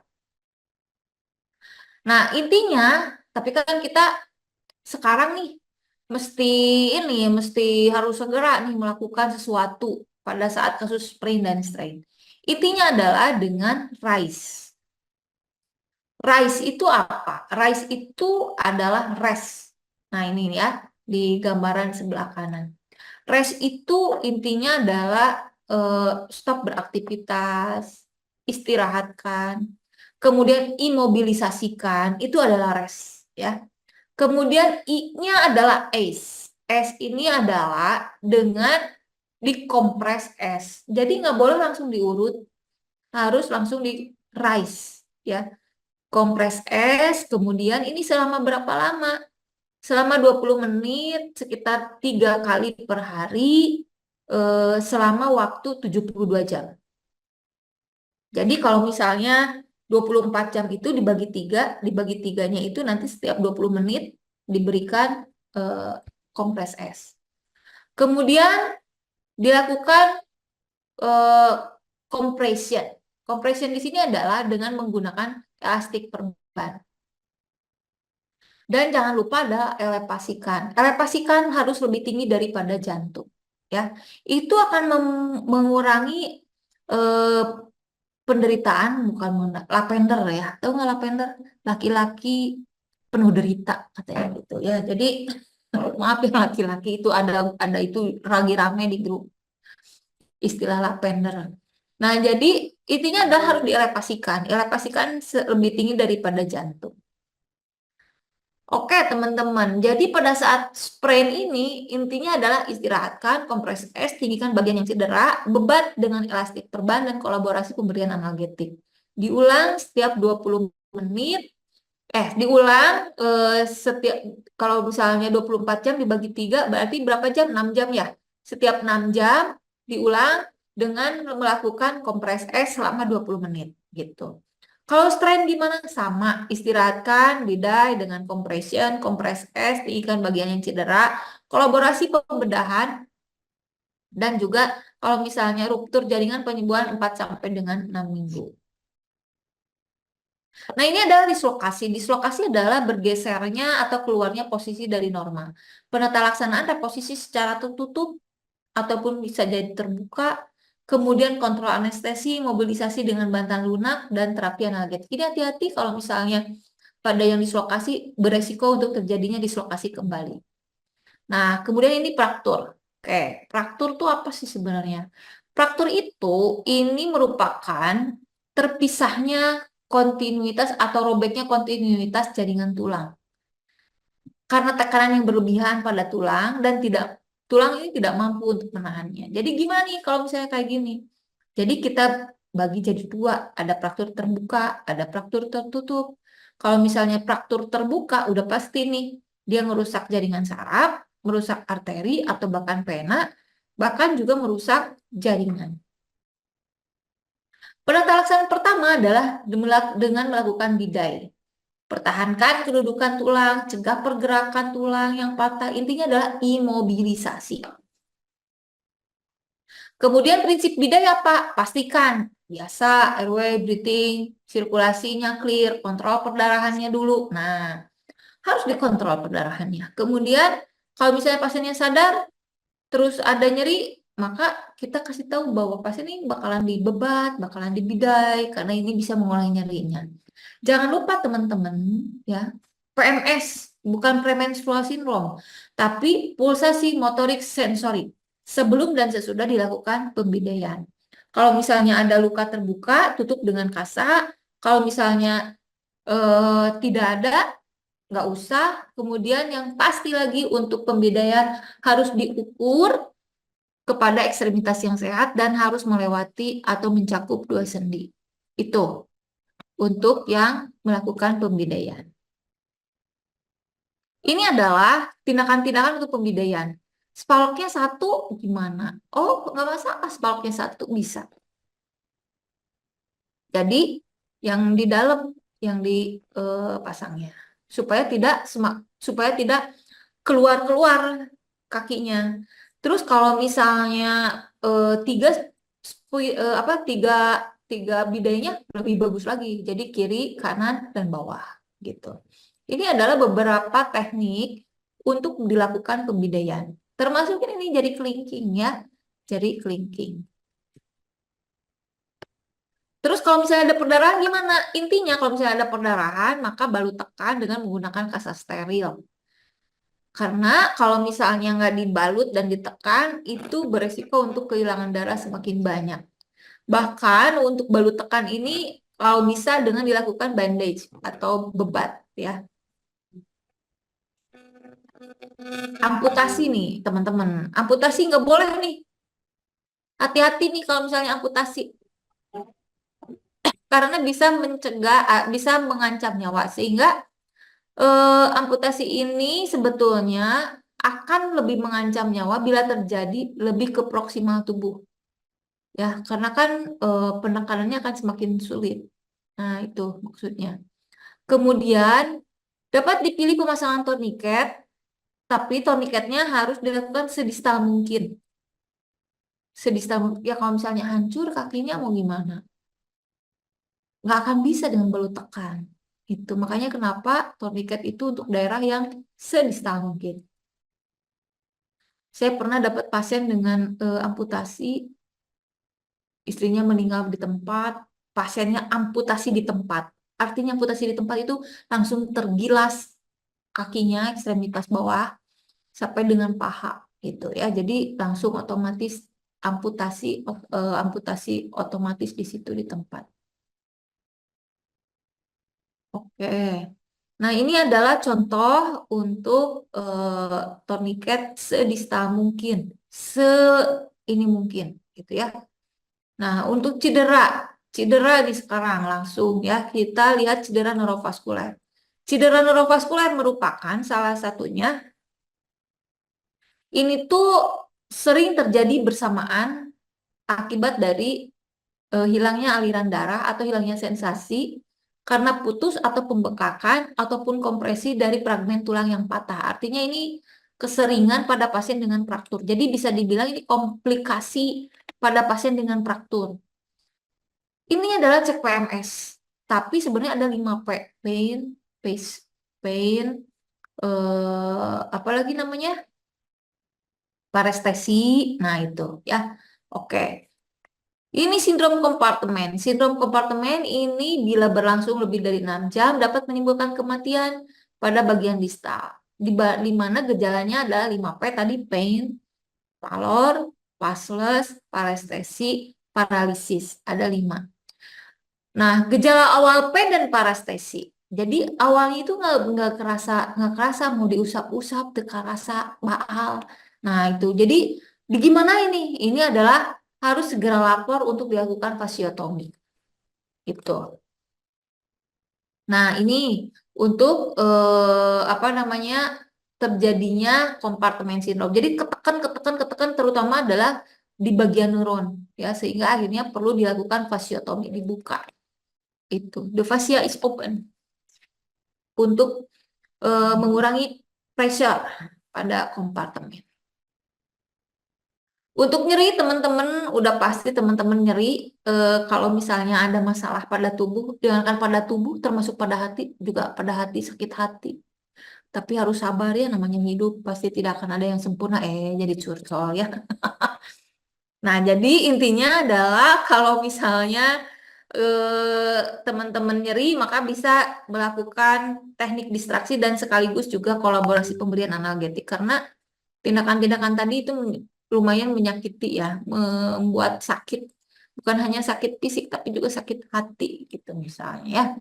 Nah, intinya, tapi kan kita sekarang nih mesti harus segera nih melakukan sesuatu pada saat kasus sprain dan strain. Intinya adalah dengan RICE. RICE itu apa? RICE itu adalah rest. Nah, ini ya di gambaran sebelah kanan. Rest itu intinya adalah stop beraktivitas, istirahatkan, kemudian imobilisasikan, itu adalah rest ya. Kemudian I-nya adalah ACE. ACE ini adalah dengan dikompres S. Jadi nggak boleh langsung diurut, harus langsung di RICE ya. Kompres es, kemudian ini selama berapa lama? Selama 20 menit, sekitar 3 kali per hari, selama waktu 72 jam. Jadi kalau misalnya 24 jam itu dibagi 3, dibagi 3-nya itu nanti setiap 20 menit diberikan kompres es. Kemudian dilakukan compression. Compression di sini adalah dengan menggunakan elastik perban. Dan jangan lupa ada elepasikan. Elepasikan harus lebih tinggi daripada jantung. Ya, itu akan mengurangi penderitaan, bukan lapender ya. Tahu nggak lapender? Laki-laki penuh derita katanya gitu ya. Jadi maaf ya laki-laki itu ada itu lagi rame di grup istilah lapender. Nah, jadi intinya adalah harus dielepasikan. Elepasikan lebih tinggi daripada jantung. Oke, teman-teman. Jadi pada saat sprain ini, intinya adalah istirahatkan, kompres es, tinggikan bagian yang cedera, bebat dengan elastik perban, dan kolaborasi pemberian analgetik. Diulang setiap 20 menit, Diulang setiap kalau misalnya 24 jam dibagi 3 berarti berapa jam? 6 jam ya. Setiap 6 jam diulang dengan melakukan kompres es selama 20 menit gitu. Kalau strain gimana? Sama, istirahatkan bidai dengan compression, kompres es, tinggikan bagian yang cedera, kolaborasi pembedahan, dan juga kalau misalnya ruptur jaringan penyembuhan 4 sampai dengan 6 minggu. Nah, ini adalah dislokasi. Dislokasi adalah bergesernya atau keluarnya posisi dari normal. Penata laksanaan reposisi secara tertutup ataupun bisa jadi terbuka, kemudian kontrol anestesi, mobilisasi dengan bantal lunak, dan terapi analgetik. Ini hati-hati kalau misalnya pada yang dislokasi beresiko untuk terjadinya dislokasi kembali. Nah, kemudian ini fraktur. Oke, fraktur itu apa sih sebenarnya? Fraktur itu ini merupakan terpisahnya kontinuitas atau robeknya kontinuitas jaringan tulang. Karena tekanan yang berlebihan pada tulang dan tulang ini tidak mampu untuk menahannya. Jadi gimana nih kalau misalnya kayak gini? Jadi kita bagi jadi dua, ada fraktur terbuka, ada fraktur tertutup. Kalau misalnya fraktur terbuka udah pasti nih dia merusak jaringan saraf, merusak arteri atau bahkan vena, bahkan juga merusak jaringan. Penata laksanaan pertama adalah dengan melakukan bidai. Pertahankan kedudukan tulang, cegah pergerakan tulang yang patah. Intinya adalah imobilisasi. Kemudian prinsip bidai apa? Pastikan biasa airway, breathing, sirkulasinya clear, kontrol perdarahannya dulu. Nah, harus dikontrol perdarahannya. Kemudian kalau misalnya pasiennya sadar, terus ada nyeri, maka kita kasih tahu bahwa pasien ini bakalan dibebat, bakalan dibidai, karena ini bisa mengurangi nyerinya. Jangan lupa teman-teman, ya, PMS bukan premenstrual syndrome, tapi pulsasi motorik sensorik sebelum dan sesudah dilakukan pembidaian. Kalau misalnya ada luka terbuka, tutup dengan kasa. Kalau misalnya tidak ada, nggak usah. Kemudian yang pasti lagi untuk pembidaian harus diukur kepada ekstremitas yang sehat dan harus melewati atau mencakup 2 sendi. Itu untuk yang melakukan pembidaian. Ini adalah tindakan-tindakan untuk pembidaian. Spalknya 1 gimana? Oh, nggak masalah, spalknya 1 bisa. Jadi yang di dalam yang dipasangnya supaya tidak keluar kakinya. Terus kalau misalnya tiga bidainya lebih bagus lagi. Jadi kiri, kanan, dan bawah gitu. Ini adalah beberapa teknik untuk dilakukan pembidaian. Termasuk ini jadi kelingking ya, jadi kelingking. Terus kalau misalnya ada perdarahan gimana? Intinya kalau misalnya ada perdarahan, maka balut tekan dengan menggunakan kasa steril. Karena kalau misalnya nggak dibalut dan ditekan, itu beresiko untuk kehilangan darah semakin banyak. Bahkan untuk balut tekan ini kalau bisa dengan dilakukan bandage atau bebat ya. Amputasi nih teman-teman. Amputasi nggak boleh nih. Hati-hati nih kalau misalnya amputasi. Karena bisa mengancam nyawa. Sehingga amputasi ini sebetulnya akan lebih mengancam nyawa bila terjadi lebih ke proksimal tubuh. Ya, karena kan penekanannya akan semakin sulit. Nah, itu maksudnya. Kemudian dapat dipilih pemasangan torniket, tapi torniketnya harus dilakukan sedistal mungkin. Ya kalau misalnya hancur kakinya mau gimana? Nggak akan bisa dengan balut tekan. Itu makanya kenapa torniket itu untuk daerah yang sedistal mungkin. Saya pernah dapat pasien dengan amputasi, istrinya meninggal di tempat, pasiennya amputasi di tempat. Artinya amputasi di tempat itu langsung tergilas kakinya, ekstremitas bawah, sampai dengan paha gitu ya. Jadi langsung otomatis amputasi otomatis di situ di tempat. Oke. Nah, ini adalah contoh untuk torniket sedistal mungkin, ini mungkin gitu ya. Nah, untuk cedera di sekarang langsung ya kita lihat cedera neurovaskuler. Cedera neurovaskuler merupakan salah satunya. Ini tuh sering terjadi bersamaan akibat dari hilangnya aliran darah atau hilangnya sensasi karena putus atau pembekakan ataupun kompresi dari fragmen tulang yang patah. Artinya ini keseringan pada pasien dengan fraktur. Jadi bisa dibilang ini komplikasi pada pasien dengan fraktur. Ini adalah cek PMS. Tapi sebenarnya ada 5 P. Pain, pain, apa lagi namanya? Parestesi. Nah, itu ya. Oke. Ini sindrom kompartemen. Sindrom kompartemen ini bila berlangsung lebih dari 6 jam dapat menimbulkan kematian pada bagian distal. Di mana gejalanya adalah 5P tadi, pain, pallor, pulseless, parestesi, paralisis. Ada 5. Nah, gejala awal P dan parestesi. Jadi awalnya itu nggak kerasa mau diusap-usap, terasa baal. Nah itu. Jadi gimana ini? Ini adalah harus segera lapor untuk dilakukan fasiotomi. Itu. Nah ini untuk apa namanya terjadinya kompartemen sindrom. Jadi ketekan terutama adalah di bagian neuron ya sehingga akhirnya perlu dilakukan fasiotomi dibuka. Itu the fascia is open untuk mengurangi pressure pada kompartemen. Untuk nyeri teman-teman udah pasti teman-teman nyeri kalau misalnya ada masalah pada tubuh, jangankan pada tubuh termasuk pada hati juga pada hati sakit hati. Tapi harus sabar ya namanya hidup pasti tidak akan ada yang sempurna jadi curcol ya. Nah, jadi intinya adalah kalau misalnya teman-teman nyeri maka bisa melakukan teknik distraksi dan sekaligus juga kolaborasi pemberian analgetik karena tindakan-tindakan tadi itu lumayan menyakiti ya, membuat sakit bukan hanya sakit fisik tapi juga sakit hati gitu misalnya ya.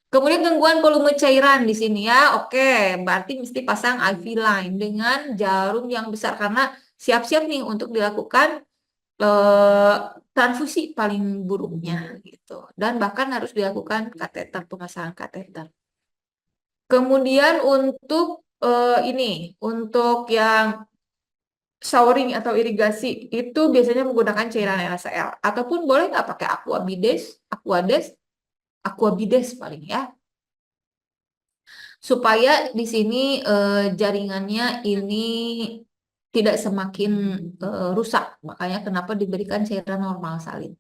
Kemudian gangguan volume cairan di sini ya, oke, berarti mesti pasang IV line dengan jarum yang besar karena siap-siap nih untuk dilakukan transfusi paling buruknya gitu dan bahkan harus dilakukan kateter pemasangan kateter. Kemudian untuk untuk yang showering atau irigasi itu biasanya menggunakan cairan NaCl ataupun boleh nggak pakai aquabides paling ya supaya di sini jaringannya ini tidak semakin rusak. Makanya kenapa diberikan cairan normal salin.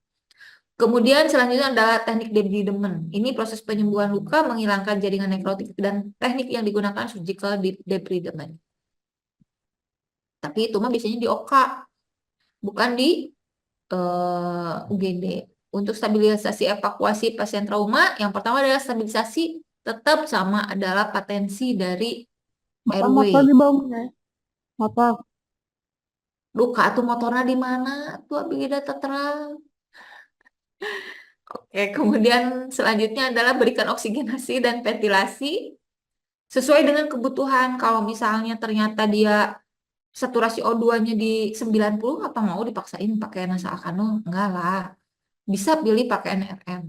Kemudian selanjutnya adalah teknik debridement. Ini proses penyembuhan luka, menghilangkan jaringan nekrotik dan teknik yang digunakan surgical debridement. Tapi itu mah biasanya di OK, bukan di UGD. Untuk stabilisasi evakuasi pasien trauma, yang pertama adalah stabilisasi tetap sama adalah patensi dari airway. Motor di bawahnya. Motor. Luka tuh motornya di mana? Tuh abis terang. Oke, kemudian selanjutnya adalah berikan oksigenasi dan ventilasi sesuai dengan kebutuhan. Kalau misalnya ternyata dia saturasi O2-nya di 90, apa mau dipaksain pakai nasalkanul? Enggak lah. Bisa pilih pakai NRM.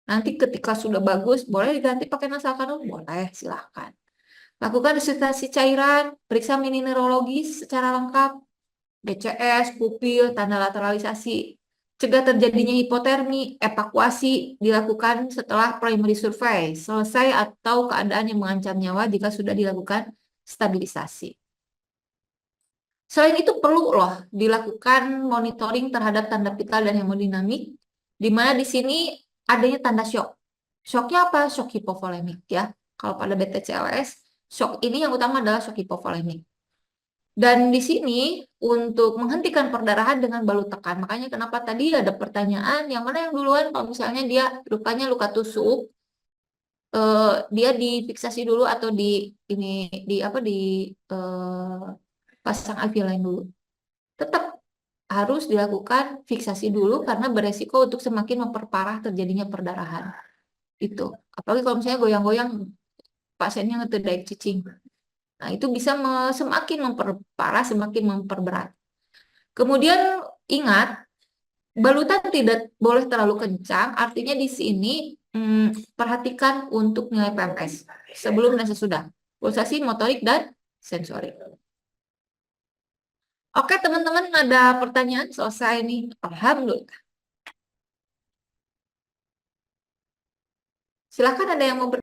Nanti ketika sudah bagus, boleh diganti pakai nasalkanul? Boleh, silahkan. Lakukan resusitasi cairan, periksa mini neurologis secara lengkap, BCS, pupil, tanda lateralisasi. Cegah terjadinya hipotermi, evakuasi dilakukan setelah primary survey, selesai atau keadaan yang mengancam nyawa jika sudah dilakukan stabilisasi. Selain itu perlu loh dilakukan monitoring terhadap tanda vital dan hemodinamik, di mana di sini adanya tanda shock. Shocknya apa? Shock hipovolemik ya. Kalau pada BTCLS, shock ini yang utama adalah shock hipovolemik. Dan di sini untuk menghentikan perdarahan dengan balut tekan. Makanya kenapa tadi ada pertanyaan yang mana yang duluan kalau misalnya dia lukanya luka tusuk, dia difiksasi dulu atau pasang IV line dulu. Tetap harus dilakukan fiksasi dulu karena beresiko untuk semakin memperparah terjadinya perdarahan. Itu. Apalagi kalau misalnya goyang-goyang pasiennya ngetedaik cicing. Nah, itu bisa semakin memperparah, semakin memperberat. Kemudian ingat, balutan tidak boleh terlalu kencang, artinya di sini perhatikan untuk nilai PMS sebelum dan sesudah. Pulsasi, motorik, dan sensorik. Oke, teman-teman, ada pertanyaan? Selesai nih. Alhamdulillah. Silakan, ada yang mau